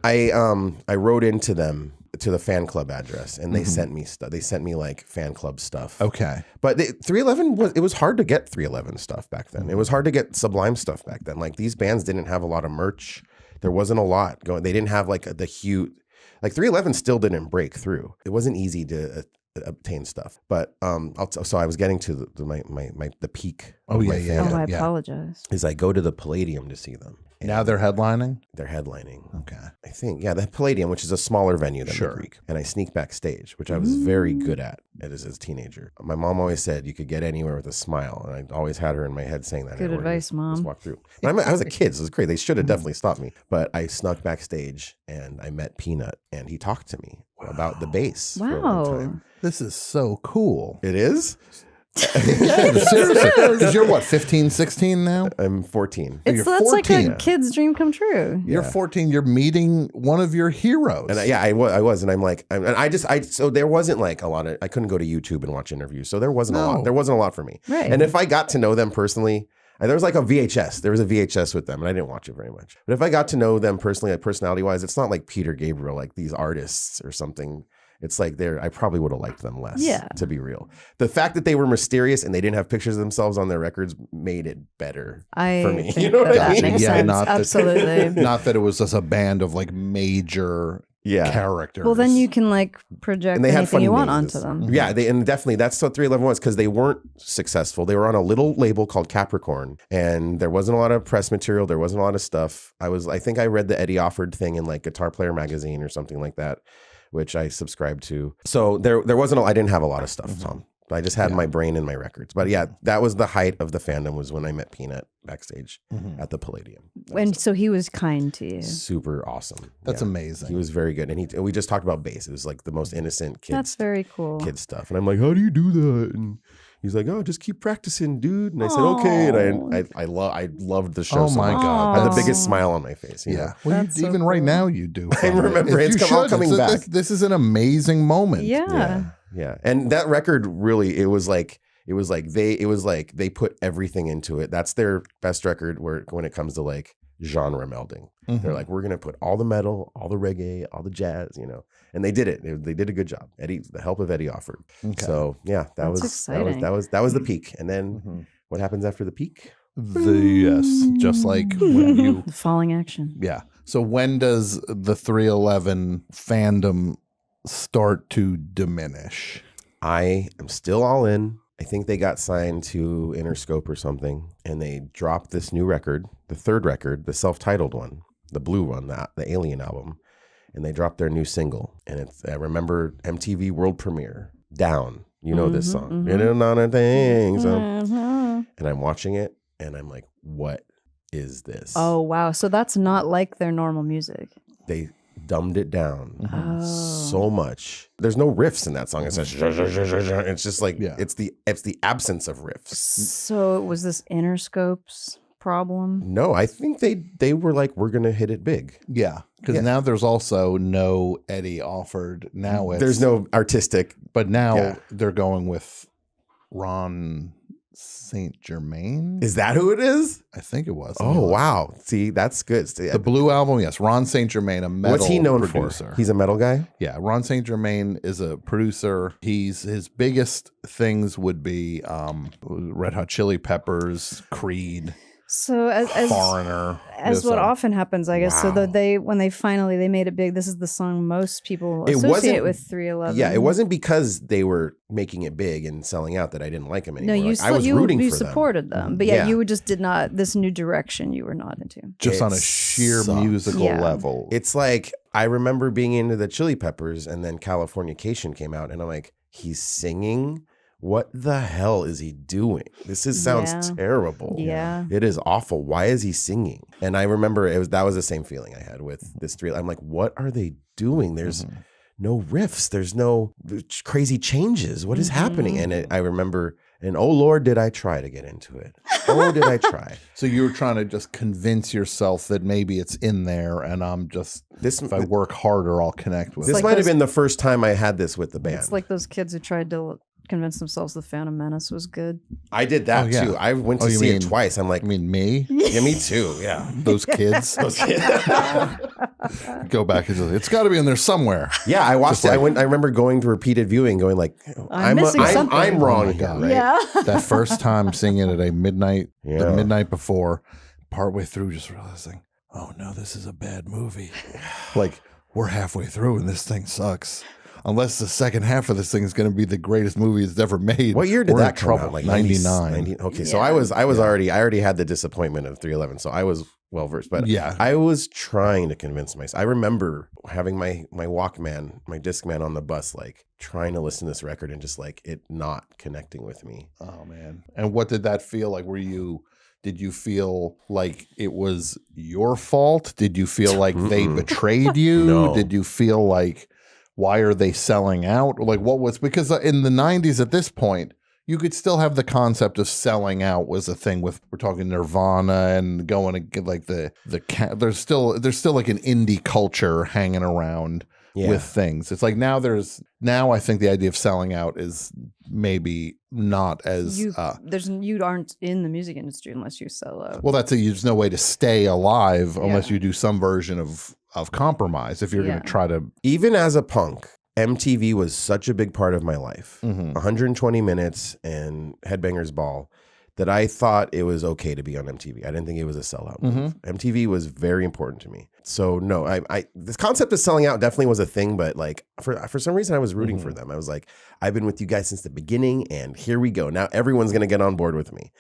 wrote into them to the fan club address, and they sent me stuff. They sent me like fan club stuff. Okay. But 311 was hard to get 311 stuff back then. It was hard to get Sublime stuff back then. Like these bands didn't have a lot of merch. There wasn't a lot going. They didn't have like the huge, like 311 still didn't break through. It wasn't easy to obtain stuff. But so I was getting to the peak. Oh, of yeah, my yeah, Oh, fandom I yeah. apologize. Is I go to the Palladium to see them. Now they're headlining? They're headlining. Okay. I think, yeah, the Palladium, which is a smaller venue than Sure. the Greek. And I sneak backstage, which I was very good at as a teenager. My mom always said you could get anywhere with a smile. And I always had her in my head saying that. Good everywhere. advice, Just Mom. walk through. But I was a kid, so it was great. They should have definitely stopped me. But I snuck backstage and I met Peanut, and he talked to me about the bass. For a long Wow. time. This is so cool. It is? Yeah, seriously. Because you're what, 15, 16 now? I'm 14. You're That's like 14. a kid's dream come true. You're 14. You're meeting one of your heroes. And I was, and I'm like, so there wasn't like a lot of, I couldn't go to YouTube and watch interviews, so there wasn't a lot. There wasn't a lot for me. Right. And if I got to know them personally, there was like a VHS. There was a VHS with them, and I didn't watch it very much. But if I got to know them personally, like personality wise, it's not like Peter Gabriel, like these artists or something. It's like I probably would have liked them less, Yeah. to be real. The fact that they were mysterious and they didn't have pictures of themselves on their records made it better I for me. think You know what I that mean? makes Yeah, sense. not that- Absolutely. Not that it was just a band of like major characters. Well, then you can like project And they had anything funny you want names. onto them. Yeah, and definitely that's what 311 was, because they weren't successful. They were on a little label called Capricorn, and there wasn't a lot of press material. There wasn't a lot of stuff. I think I read the Eddie Offord thing in like Guitar Player magazine or something like that, which I subscribed to. So there wasn't. I didn't have a lot of stuff, Tom. I just had my brain in my records. But yeah, that was the height of the fandom, was when I met Peanut backstage at the Palladium. And so he was kind to you. Super awesome. That's Yeah. amazing. He was very good. And we just talked about bass. It was like the most innocent That's very cool. kid stuff. And I'm like, how do you do that? And he's like, oh, just keep practicing, dude. And I said, okay. And I loved the show Oh so my much. God. I had the biggest smile on my face. You know? Yeah. Well, That's so even right cool. now you do. I remember If it's you all should, coming back. This is an amazing moment. Yeah. Yeah. And that record really, it was like they put everything into it. That's their best record when it comes to like genre melding. They're like, we're gonna put all the metal, all the reggae, all the jazz, and they did it. They did a good job. The help of Eddie Offord. Okay. So yeah, That's exciting. that was the peak. And then what happens after the peak? Yes, just like when you. The falling action. Yeah. So when does the 311 fandom start to diminish? I am still all in. I think they got signed to Interscope or something, and they dropped this new record, the third record, the self-titled one, the blue one, the Alien album, and they dropped their new single. And I remember MTV world premiere. Down. You know this song. It is not a thing. And I'm watching it and I'm like, what is this? Oh, wow. So that's not like their normal music. They dumbed it down so much. There's no riffs in that song. It's just like it's the absence of riffs. So was this Interscope's problem? No, I think they were like, we're gonna hit it big. Yeah, because now there's also no Eddie offered. Now there's no artistic, but now they're going with Ron Saint Germain. Is that who it is? I think it was. Oh wow! See, that's good. The Blue Album, yes. Ron Saint Germain, a metal. What's he known producer. for? He's a metal guy. Yeah, Ron Saint Germain is a producer. His biggest things would be Red Hot Chili Peppers, Creed. So as Foreigner, as what often happens, I guess. So that when they finally made it big, this is the song most people associate with 311. Yeah, it wasn't because they were making it big and selling out that I didn't like them anymore. No, I was rooting for them. You supported them, but you just did not. This new direction you were not into. Just on a sheer musical level. It's like I remember being into the Chili Peppers, and then Californication came out, and I'm like, he's singing. What the hell is he doing? This sounds terrible. Yeah. It is awful. Why is he singing? And I remember that was the same feeling I had with this three. I'm like, what are they doing? There's no riffs. There's no crazy changes. What is happening? And I remember, and oh Lord, did I try to get into it? Oh, did I try? So you were trying to just convince yourself that maybe it's in there, and I'm just if I work harder, I'll connect with it. This might have been the first time I had this with the band. It's like those kids who tried to convince themselves the Phantom Menace was good. I did that too. I went to see it twice. I'm like, I mean, me? Yeah, me too. Yeah. Those kids. Go back and it's got to be in there somewhere. Yeah, I watched it. I remember going to repeated viewing, going like, I'm wrong here, right? Yeah. That first time singing it at midnight, the midnight before, partway through, just realizing, oh no, this is a bad movie. Like we're halfway through and this thing sucks. Unless the second half of this thing is going to be the greatest movie it's ever made. What year did that come out? Like 99. Okay, so I already had the disappointment of 311, so I was well versed. But I was trying to convince myself. I remember having my Walkman, my Discman on the bus, like trying to listen to this record and just like it not connecting with me. Oh man! And what did that feel like? Did you feel like it was your fault? Did you feel like they betrayed you? No. Did you feel like, why are they selling out? Like what was, because in the 90s at this point, you could still have the concept of selling out was a thing with, we're talking Nirvana and going to get like there's still like an indie culture hanging around with things. It's like now I think the idea of selling out is maybe not as you aren't in the music industry unless you sell out. Well, there's no way to stay alive unless you do some version of compromise if you're going to try to. Even as a punk, MTV was such a big part of my life. 120 Minutes and Headbangers Ball that I thought it was okay to be on MTV. I didn't think it was a sellout move. MTV was very important to me. So no, I this concept of selling out definitely was a thing, but like for some reason I was rooting for them. I was like, I've been with you guys since the beginning and here we go. Now everyone's going to get on board with me.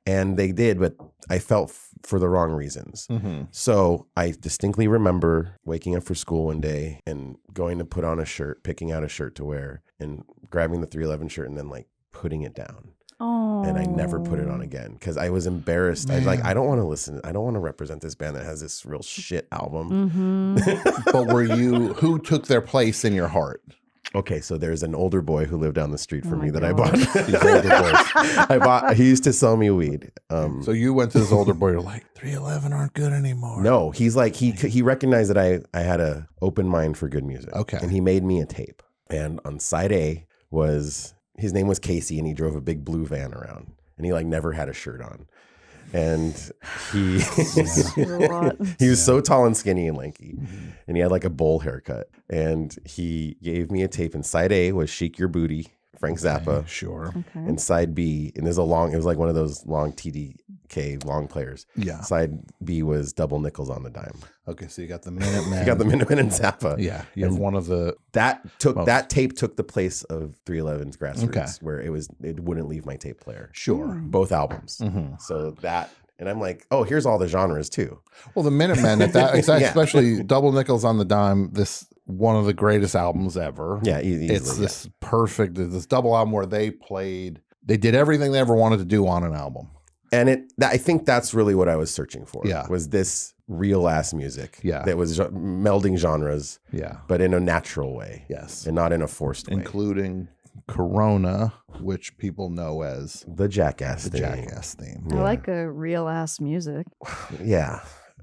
And they did, but I felt for the wrong reasons. So I distinctly remember waking up for school one day and going to put on a shirt, picking out a shirt to wear and grabbing the 311 shirt and then like putting it down. Oh. And I never put it on again because I was embarrassed. I was like, I don't want to listen. I don't want to represent this band that has this real shit album. But who took their place in your heart? Okay, so there's an older boy who lived down the street from me that I God. bought. These older boys. He used to sell me weed. So you went to this older boy, you're like, 311 aren't good anymore. No, he's like, he recognized that I had a open mind for good music. Okay. And he made me a tape. And on side A his name was Casey, and he drove a big blue van around. And he like never had a shirt on. And he he was so tall and skinny and lanky, and he had like a bowl haircut. And he gave me a tape, and side A was "Shake Your Booty," Frank Zappa. Sure. Okay. And side B, and it was like one of those long TDK long players. Yeah. Side B was Double Nickels on the Dime. Okay, so you got the Minutemen. You got the Minutemen and Zappa. Yeah, you have one of the that tape took the place of 311's Grassroots, where it wouldn't leave my tape player. Sure, both albums. So that, and I'm like, oh, here's all the genres too. Well, the Minutemen at that, especially Double Nickels on the Dime. This one of the greatest albums ever. Yeah, easily, it's this this double album where they did everything they ever wanted to do on an album. And I think that's really what I was searching for. Yeah. Was this real ass music. Yeah. That was melding genres. Yeah. But in a natural way. Yes. And not in a forced way. Including Corona, which people know as the Jackass theme. Jackass theme. I like a real ass music. Yeah.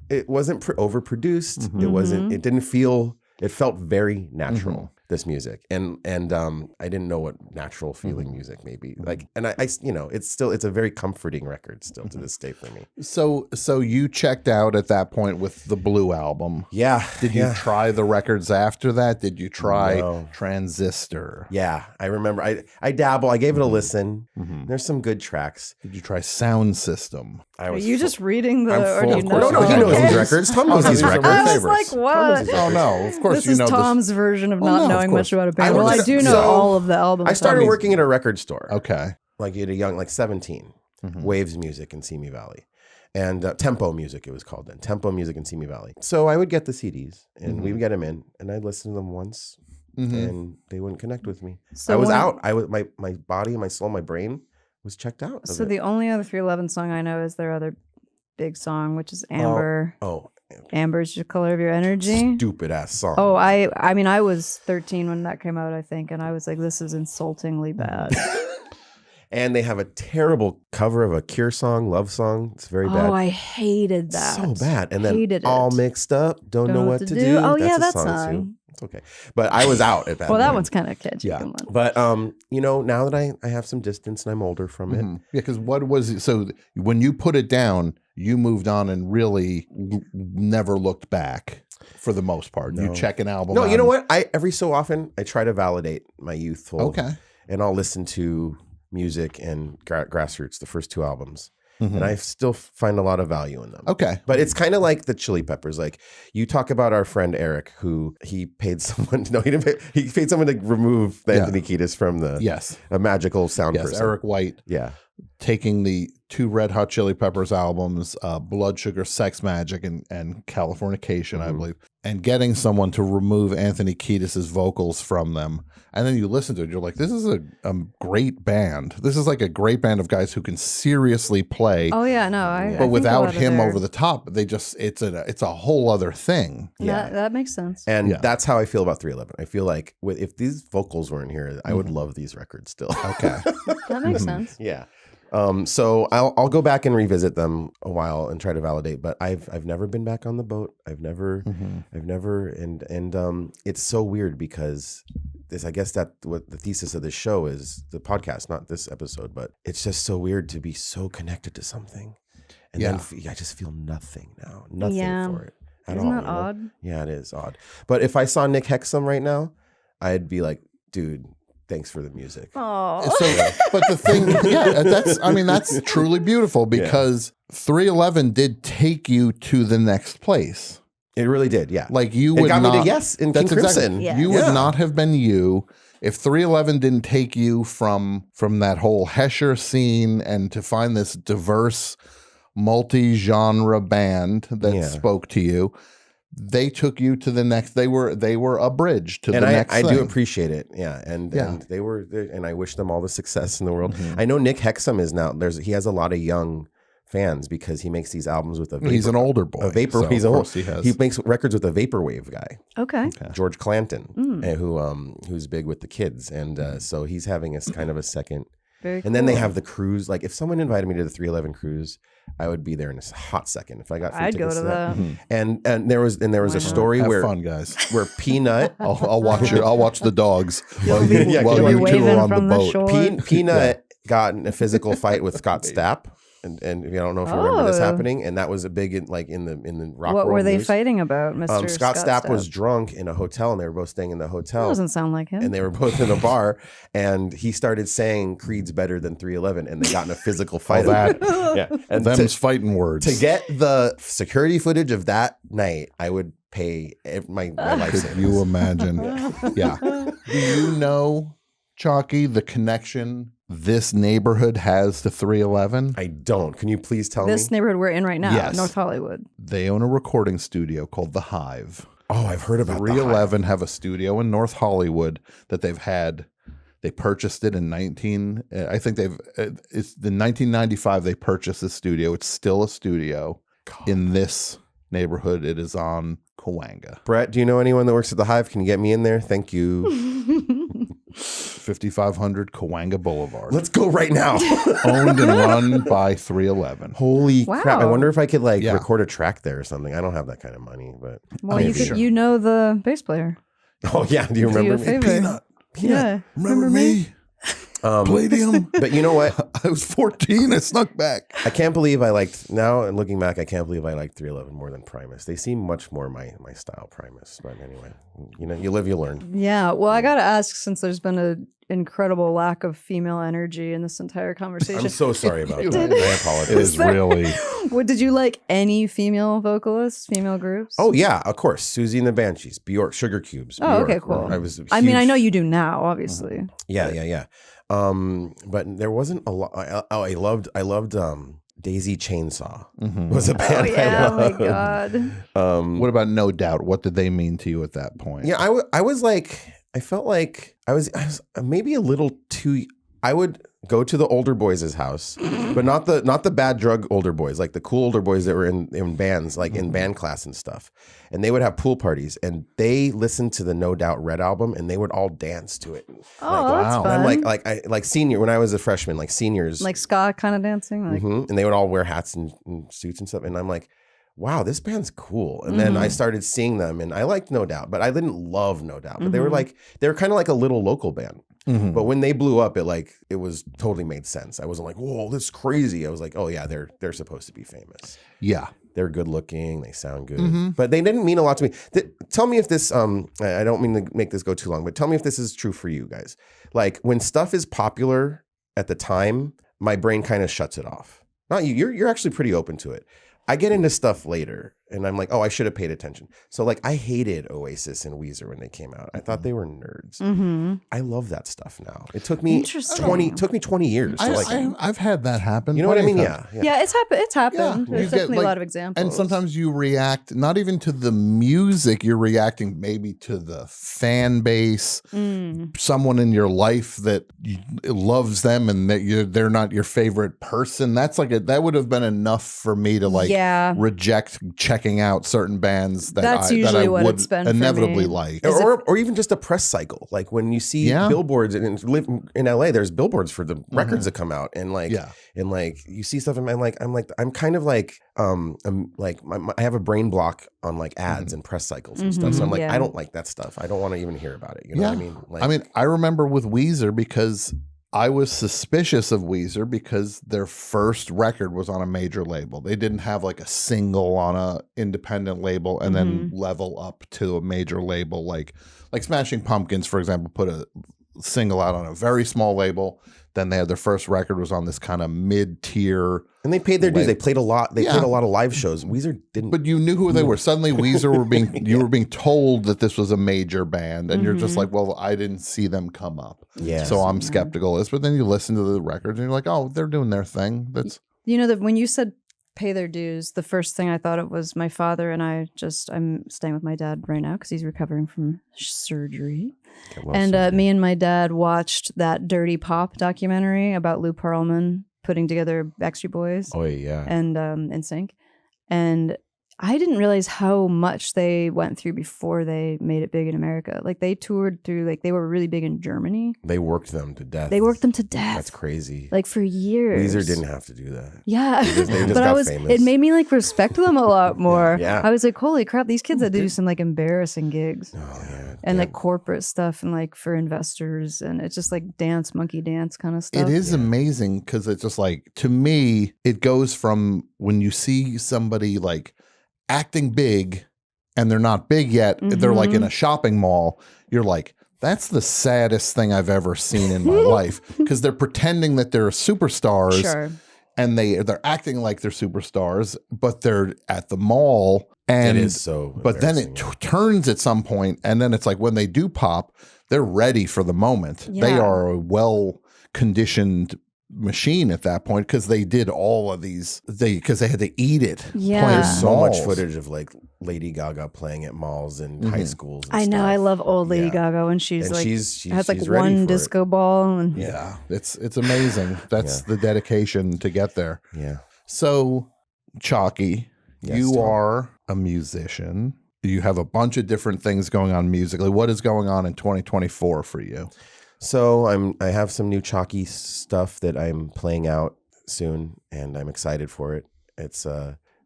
It wasn't overproduced. Mm-hmm. It wasn't, it didn't feel, it felt very natural. This music and I didn't know what natural feeling music maybe like, and I you know, it's a very comforting record still to this day for me. So you checked out at that point with the Blue album. Yeah. Did you try the records after that? Did you try No. Transistor? Yeah, I remember. I dabble. I gave it a listen. There's some good tracks. Did you try Sound System? Are you just reading the? Or do you know? No, he knows these records. Tom knows these these are records. my I was favorites. like, what? Oh no, of course This you is know Tom's version of not no, of knowing much course. about a band. Well, I do know So, all of the albums. I started working at a record store. Okay. Like at a young, like 17. Waves Music in Simi Valley. And Tempo Music, it was called then. Tempo Music in Simi Valley. So I would get the CDs and we would get them in and I'd listen to them once and they wouldn't connect with me. So I was when- out. I was my body, my soul, my brain was checked out. of So it. the only other 311 song I know is their other big song, which is Amber. Oh, Amber's the color of your energy. stupid ass song. Oh, I mean, I was 13 when that came out, I think, and I was like, this is insultingly bad. And they have a terrible cover of a Cure song, Love Song. It's very bad. Oh, I hated that. So bad. And then Hated all it. mixed up. Don't know what to do. Oh, yeah, a that song song. too. It's okay. But I was out at that Well, that point. one's kind of catchy. Yeah. Come on. But you know, now that I have some distance and I'm older from it. Yeah, because what was it? So when you put it down, you moved on and really never looked back for the most part. You check an album No, out you know and- what? I every so often I try to validate my youthful. Okay. And I'll listen to music and grassroots, the first two albums. And I still find a lot of value in them. Okay. But it's kind of like the Chili Peppers. Like you talk about our friend Eric, who he paid someone. No, he didn't pay. He paid someone to remove Anthony Kiedis from the a magical sound person. Eric White. Yeah. Taking the two Red Hot Chili Peppers albums, Blood Sugar Sex Magic and Californication, I believe, and getting someone to remove Anthony Kiedis' vocals from them. And then you listen to it, you're like, this is a great band. This is like a great band of guys who can seriously play. Oh yeah, no, I but think without a lot of him their- over the top, they just it's a whole other thing. That makes sense. And that's how I feel about 311. I feel like if these vocals weren't here, I would love these records still. Okay. That makes sense. Yeah. So I'll go back and revisit them a while and try to validate, but I've never been back on the boat. I've never and it's so weird because this, I guess that what the thesis of this show is, the podcast, not this episode, but it's just so weird to be so connected to something. And then I just feel nothing now. Nothing for it at Isn't all. that you know? odd? Yeah, it is odd. But if I saw Nick Hexum right now, I'd be like, dude, thanks for the music. Oh, So, but the thing, that's truly beautiful because 311 did take you to the next place. It really did, yeah. Like you It would got not. me to yes in King Crimson. Yeah. You would not have been you if 311 didn't take you from that whole Hesher scene and to find this diverse, multi-genre band that spoke to you. They took you to the next. They were a bridge to the next. I thing. do appreciate it. Yeah, and they were, and I wish them all the success in the world. I know Nick Hexum is now. He has a lot of young fans because he makes these albums with a vapor, He's an older boy. a vapor. so He's of old. course he has. He makes records with a vaporwave guy, okay. George Clanton, who's big with the kids, and so he's having a kind of a second. Very And then they cool. have the cruise. Like if someone invited me to the 311 cruise, I would be there in a hot second. If I got free I'd go tickets to that. And there was a not? story Have where fun, guys. where Peanut I'll watch you. I'll watch the dogs while be- you, while you'll you be two are waving on the from the boat. shore. Peanut got in a physical fight with Scott Stapp. And I don't know if you remember this Oh. happening, and that was a big in the rock What were world they news. fighting about, Mr. Scott Stapp was drunk in a hotel, and they were both staying in the That hotel. doesn't sound like him. And they were both in a bar, and he started saying Creed's better than 311, and they got in a physical fight. that. Yeah, and Them's fighting words. to get the security footage of that night, I would pay my life Could savings. you imagine? Yeah. Do you know, Chalky, the connection this neighborhood has to 311? I don't. Can you please tell This me? neighborhood we're in right now, Yes. North Hollywood. They own a recording studio called The Hive. Oh, I've heard about 311 have a studio in North Hollywood that they've had. They purchased it in it's the 1995 they purchased the studio. It's still a studio in this neighborhood. It is on Cahuenga. Brett, do you know anyone that works at the Hive? Can you get me in there? Thank you. 5500 Cahuenga Boulevard. Let's go right now. Owned and run by 311. Holy Wow. crap. I wonder if I could record a track there or something. I don't have that kind of money, but Well, you know the bass player. Oh yeah, do you remember me? Peanut. Yeah. Remember me? Palladium. But you know what? I was 14. I snuck back. I can't believe I liked, now and looking back, I can't believe I liked 311 more than Primus. They seem much more my style, Primus. But anyway, you live, you learn. Yeah. Well, I got to ask, since there's been an incredible lack of female energy in this entire conversation. I'm so sorry about that. I apologize. It is really. What, did you like any female vocalists, female groups? Oh yeah, of course. Susie and the Banshees, Bjork, Sugar Cubes. Oh, Bjork. okay, cool. I mean, I know you do now, obviously. Yeah. But there wasn't a lot. I loved Daisy Chainsaw. Was a band I loved. Oh my god. What about No Doubt? What did they mean to you at that point? Yeah, I was like, I felt like I was maybe a little too. I would go to the older boys' house, but not the bad drug older boys, like the cool older boys that were in bands, like in band class and stuff. And they would have pool parties, and they listened to the No Doubt Red album, and they would all dance to it. Oh, that's wow. fun. And I'm like senior when I was a freshman, like seniors, like ska kind of dancing. Like, and they would all wear hats and suits and stuff. And I'm like, wow, this band's cool. And then I started seeing them, and I liked No Doubt, but I didn't love No Doubt. But they were kind of like a little local band. But when they blew up, it was totally made sense. I wasn't like, whoa, this is crazy. I was like, oh yeah, they're supposed to be famous. Yeah. They're good looking. They sound good. But they didn't mean a lot to me. Tell me if this, I don't mean to make this go too long, but tell me if this is true for you guys. Like when stuff is popular at the time, my brain kind of shuts it off. Not you. You're actually pretty open to it. I get into stuff later, and I'm like, oh, I should have paid attention. So like, I hated Oasis and Weezer when they came out. I thought they were nerds. I love that stuff now. It took me 20 years. I've had that happen. You know what I mean? Times. yeah, it's happened. Yeah. There's You get, definitely a lot of examples. And sometimes you react not even to the music, you're reacting maybe to the fan base, someone in your life that loves them and that they're not your favorite person. That's that would have been enough for me to reject checking out certain bands that I would inevitably like. Or even just a press cycle. Like when you see billboards and live in LA, there's billboards for the records that come out, and you see stuff, and I'm kind of like I have a brain block on like ads and press cycles and stuff. So I'm like, I don't like that stuff. I don't want to even hear about it. You know what I mean? I remember with Weezer, because I was suspicious of Weezer because their first record was on a major label. They didn't have like a single on a independent label and then level up to a major label. Like Smashing Pumpkins, for example, put a single out on a very small label. Then they had their first record was on this kind of mid-tier. And they paid their dues. They played a lot. They played a lot of live shows. Weezer didn't. But you knew who they were. Suddenly Weezer you were being told that this was a major band, and you're just like, well, I didn't see them come up. Yeah. So I'm skeptical. But then you listen to the records and you're like, oh, they're doing their thing. That's that when you said pay their dues, the first thing I thought of was my father and I'm staying with my dad right now because he's recovering from surgery. Me and my dad watched that Dirty Pop documentary about Lou Pearlman putting together Backstreet Boys. Oh yeah. And NSYNC. And I didn't realize how much they went through before they made it big in America. Like they toured through, like they were really big in Germany. They worked them to death. That's crazy. Like for years. Weezer didn't have to do that. Yeah. They just got famous. It made me like respect them a lot more. Yeah. I was like, holy crap, these kids had to do some like embarrassing gigs. Oh yeah. And like corporate stuff and like for investors, and it's just like monkey dance kind of stuff. It is amazing because it's just like, to me, it goes from when you see somebody like acting big and they're not big yet, they're like in a shopping mall, you're like, that's the saddest thing I've ever seen in my life, because they're pretending that they're superstars. Sure. And they're acting like they're superstars, but they're at the mall. And it is so but then it turns at some point, and then it's like when they do pop, they're ready for the moment. Yeah. They are a well-conditioned machine at that point because they did all of these because they had to eat it. Yeah. playing There's so much malls. footage of like Lady Gaga playing at malls and high schools. And I know. stuff. I love old Lady Yeah. Gaga when she's And like she's has like she's ready one for it. disco ball and Yeah, it's amazing. That's the dedication to get there. Yeah. So, Chaki, Yes, you Tom. are a musician. You have a bunch of different things going on musically. What is going on in 2024 for you? So I have some new Chaki stuff that I'm playing out soon, and I'm excited for it. It's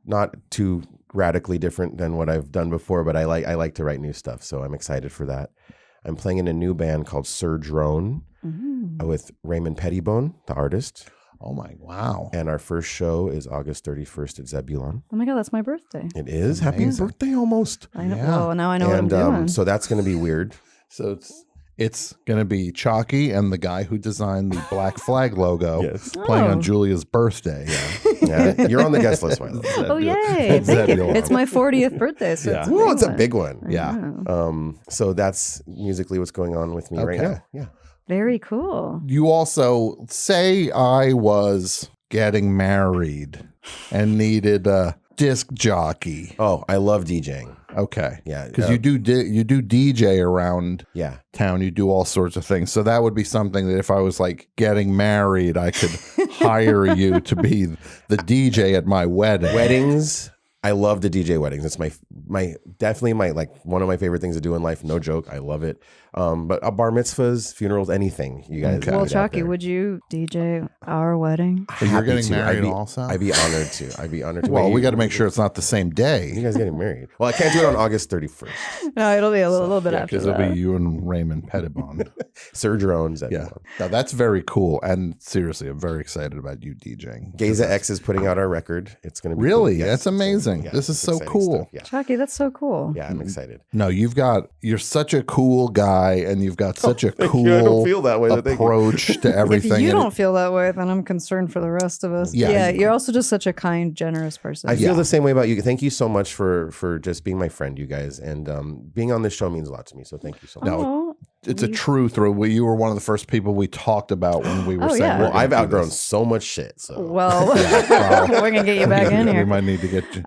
not too radically different than what I've done before, but I like to write new stuff, so I'm excited for that. I'm playing in a new band called Drone with Raymond Pettibone, the artist. Oh my, wow. And our first show is August 31st at Zebulon. oh my god, that's my birthday. It is. Happy Amazing. birthday almost. I know. Yeah. Well, now I know what I'm doing. So that's going to be weird. So it's going to be Chaki and the guy who designed the Black Flag logo Yes. playing Oh. on Julia's birthday. Yeah, you're on the guest list, Milo. Oh yay! Thank you. It's my 40th birthday, so Yeah. Well, it's a one. big one. I Yeah. know. So that's musically what's going on with me right Okay. now. Yeah. Very cool. You also say I was getting married and needed a disc jockey. Oh, I love DJing. Okay. Yeah. Because you do DJ around Yeah. town. You do all sorts of things. So that would be something that if I was like getting married, I could hire you to be the DJ at my wedding. Weddings. I love to DJ weddings. It's my definitely my like one of my favorite things to do in life. No joke. I love it. But bar mitzvahs, funerals, anything. You guys. Okay. Well, get out Chaki, there. would you DJ our wedding? So you're Happy getting to. married also? I'd be honored to. I'd be honored to. Well, Wait, we you- got to make sure it's not the same You day guys getting married? Well, I can't do it on August 31st. No, it'll be a little bit after because that. it'll be you and Raymond Pettibone. Drone. Yeah. Now that's very cool. And seriously, I'm very excited about you DJing. Gaza X is putting out our record. It's going to be Really? cool. That's amazing. This is so exciting cool. stuff. Yeah. Chaki, that's so cool. Yeah, I'm excited. No, you're such a cool guy and you've got such a thank you. I don't cool feel that way, but thank you. approach to everything. If you And don't feel that way, then I'm concerned for the rest of us. Yeah. Yeah, you're also just such a kind, generous person. I feel Yeah. the same way about you. Thank you so much for just being my friend, you guys, and being on this show means a lot to me. So thank you so much. No, Oh, it's a truth. You were one of the first people we talked about when we were Oh, saying, yeah. we're Well, gonna I've do outgrown this. so much shit. So well, Well, we're gonna get you back in We here. might need to get you.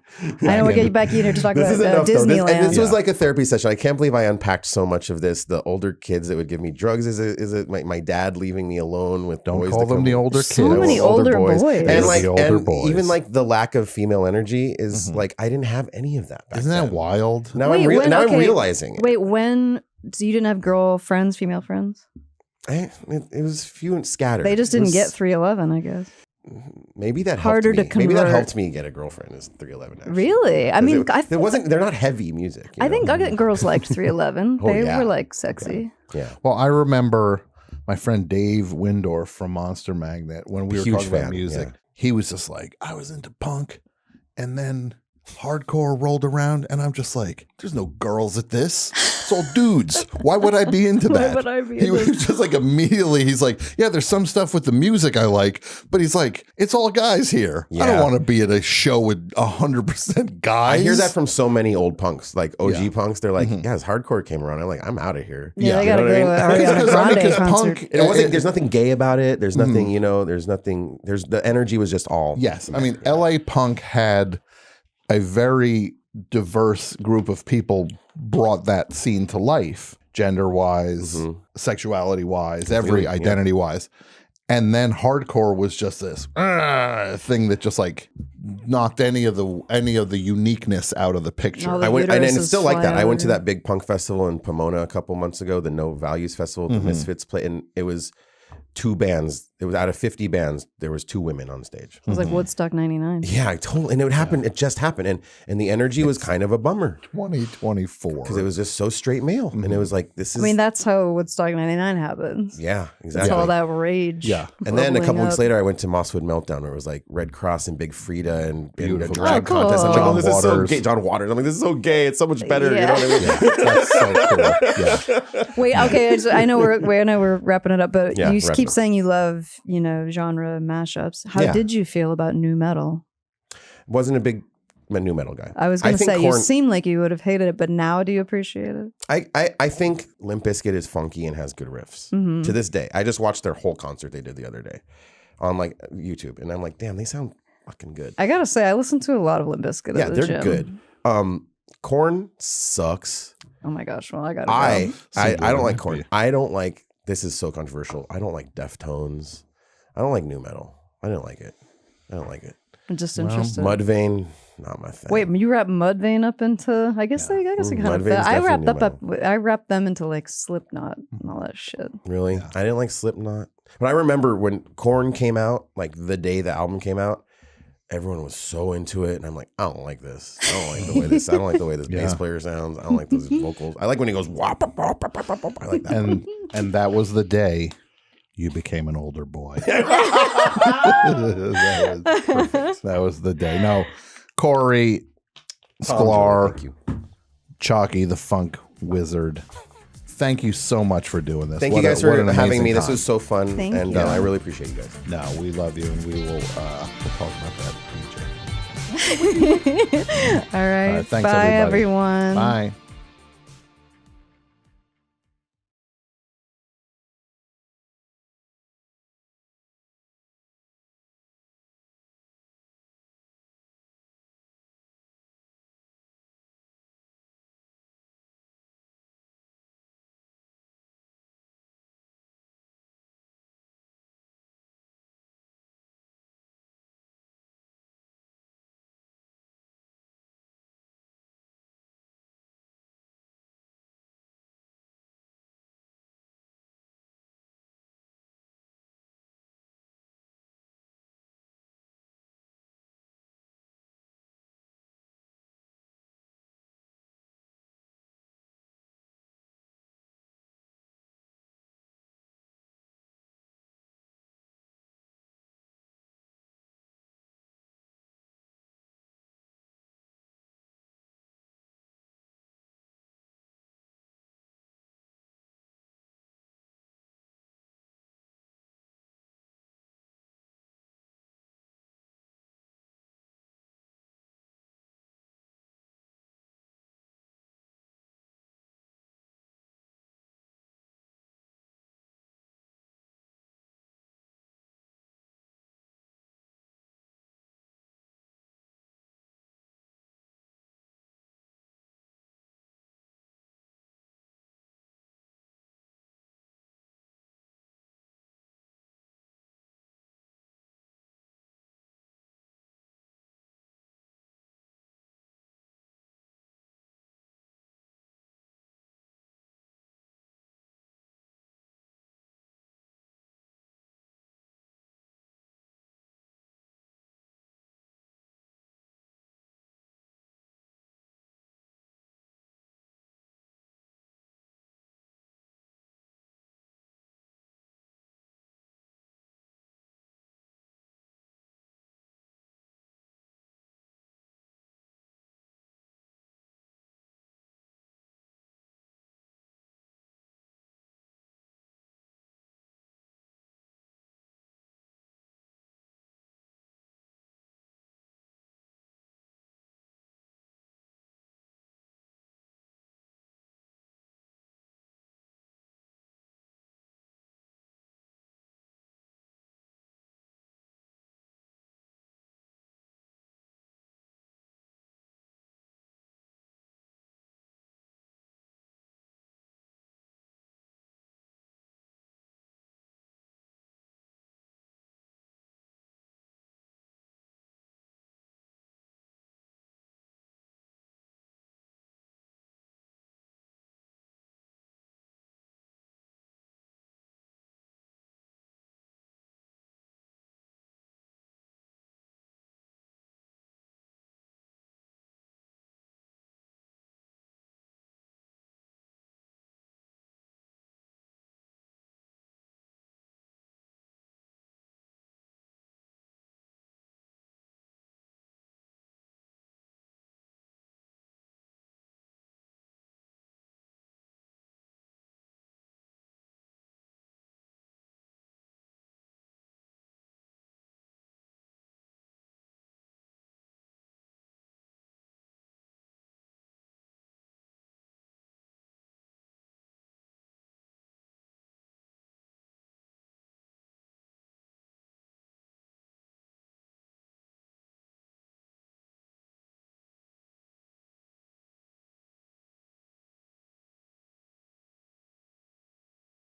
I know we'll get you back in here to talk this is about enough. Though. Disneyland. This was like a therapy session. I can't believe I unpacked so much of this. The older kids that would give me drugs. Is it my dad leaving me alone with Don't boys? call that them come- the older kids. So many older boys. And They're like the older and boys. even like the lack of female energy is like I didn't have any of that. Back Isn't that then. wild? Now Wait, when- I'm okay. realizing it. Wait, when so you didn't have girlfriends, female friends? It was few and scattered. They just It didn't was- get 311, I guess. Maybe that harder helped to me. Maybe that convert. helped me get a girlfriend. Is 311 actually. Really? I 'Cause mean, it wasn't. They're not heavy music. you I think know? girls liked 311. Oh, They yeah. were like sexy. Yeah. Well, I remember my friend Dave Windorf from Monster Magnet when we were Huge talking about fan, music. yeah. He was just like, I was into punk, and then hardcore rolled around, and I'm just like, there's no girls at this. It's all dudes. Why would I be into Why that? would I be He into was just like immediately. He's like, yeah, there's some stuff with the music I like, but he's like, it's all guys here. I don't Yeah. want to be at a show with 100% guys. I hear that from so many old punks, like OG Yeah. punks. They're like, yeah, as hardcore came around, I'm like, I'm out of here. Yeah, they Yeah. gotta You know go what to I mean? Ariana Grande concert. punk. It wasn't. There's nothing gay about it. There's nothing. You know. There's nothing. There's the energy was just all. Yes. I mean, LA punk had a very diverse group of people brought that scene to life, gender wise, sexuality wise, every Yeah. identity wise. And then hardcore was just this thing that just like knocked any of the uniqueness out of the picture. All the I went, and it's uteruses still like fly that. I went to out. that big punk festival in Pomona a couple months ago, the No Values Festival, the Misfits play, and it was 2 bands. It was out of 50 bands, there was 2 women on stage. It was like Woodstock 99. Yeah, I totally. And it would happen. It just happened, and the energy was kind of a bummer 2024. because it was just so straight male, and it was like this is. I mean, that's how Woodstock 99 happens. yeah, That's exactly. all that rage. Yeah. And then a couple bubbling weeks up. later, I went to Mosswood Meltdown, where it was like Red Cross and Big Frida and a Beautiful. drag Oh, cool. contest. I'm like, John oh, this is so Waters. gay. John Waters. I'm like, this is so gay. It's so much better. Yeah. You know what I mean? That's so cool. Yeah. Wait, okay. I know we're wrapping it up, but Yeah, you wrap keep it up. saying you love, genre mashups. How Yeah. did you feel about new metal? Wasn't a big new metal guy. I was going to think say you Korn- seem like you would have hated it, but now do you appreciate it? I think Limp Bizkit is funky and has good riffs Mm-hmm. to this day. I just watched their whole concert they did the other day. on like YouTube, and I'm like, damn, they sound fucking good. I gotta say, I listened to a lot of Limp Bizkit. Yeah, at the they're gym. good. Korn sucks. Oh my gosh, well I gotta I go. don't like Korn. I don't like. This is so controversial. I don't like Deftones. I don't like new metal. I didn't like it. I don't like it. I'm just interested. Mudvayne, not my thing. Wait, you wrap Mudvayne up into? I guess I kind of. Mudvayne's I definitely I wrapped them into like Slipknot and all that shit. Really? Yeah. I didn't like Slipknot. But I remember when Korn came out, like the day the album came out, everyone was so into it, and I'm like, I don't like this. I don't like the way this. I don't like the way this bass player sounds. I don't like those vocals. I like when he goes wop, wop, wop, wop, wop, wop. I like that. And that was the day you became an older boy. That was perfect. That was the day. No, Corey, Sklar, Chaki the Funk Wizard. Thank you so much for doing this. Thank you guys for having me. This was so fun, and I really appreciate you guys. No, we love you, and we will talk about that in future. All right. Thanks, Bye, everybody. everyone. Bye.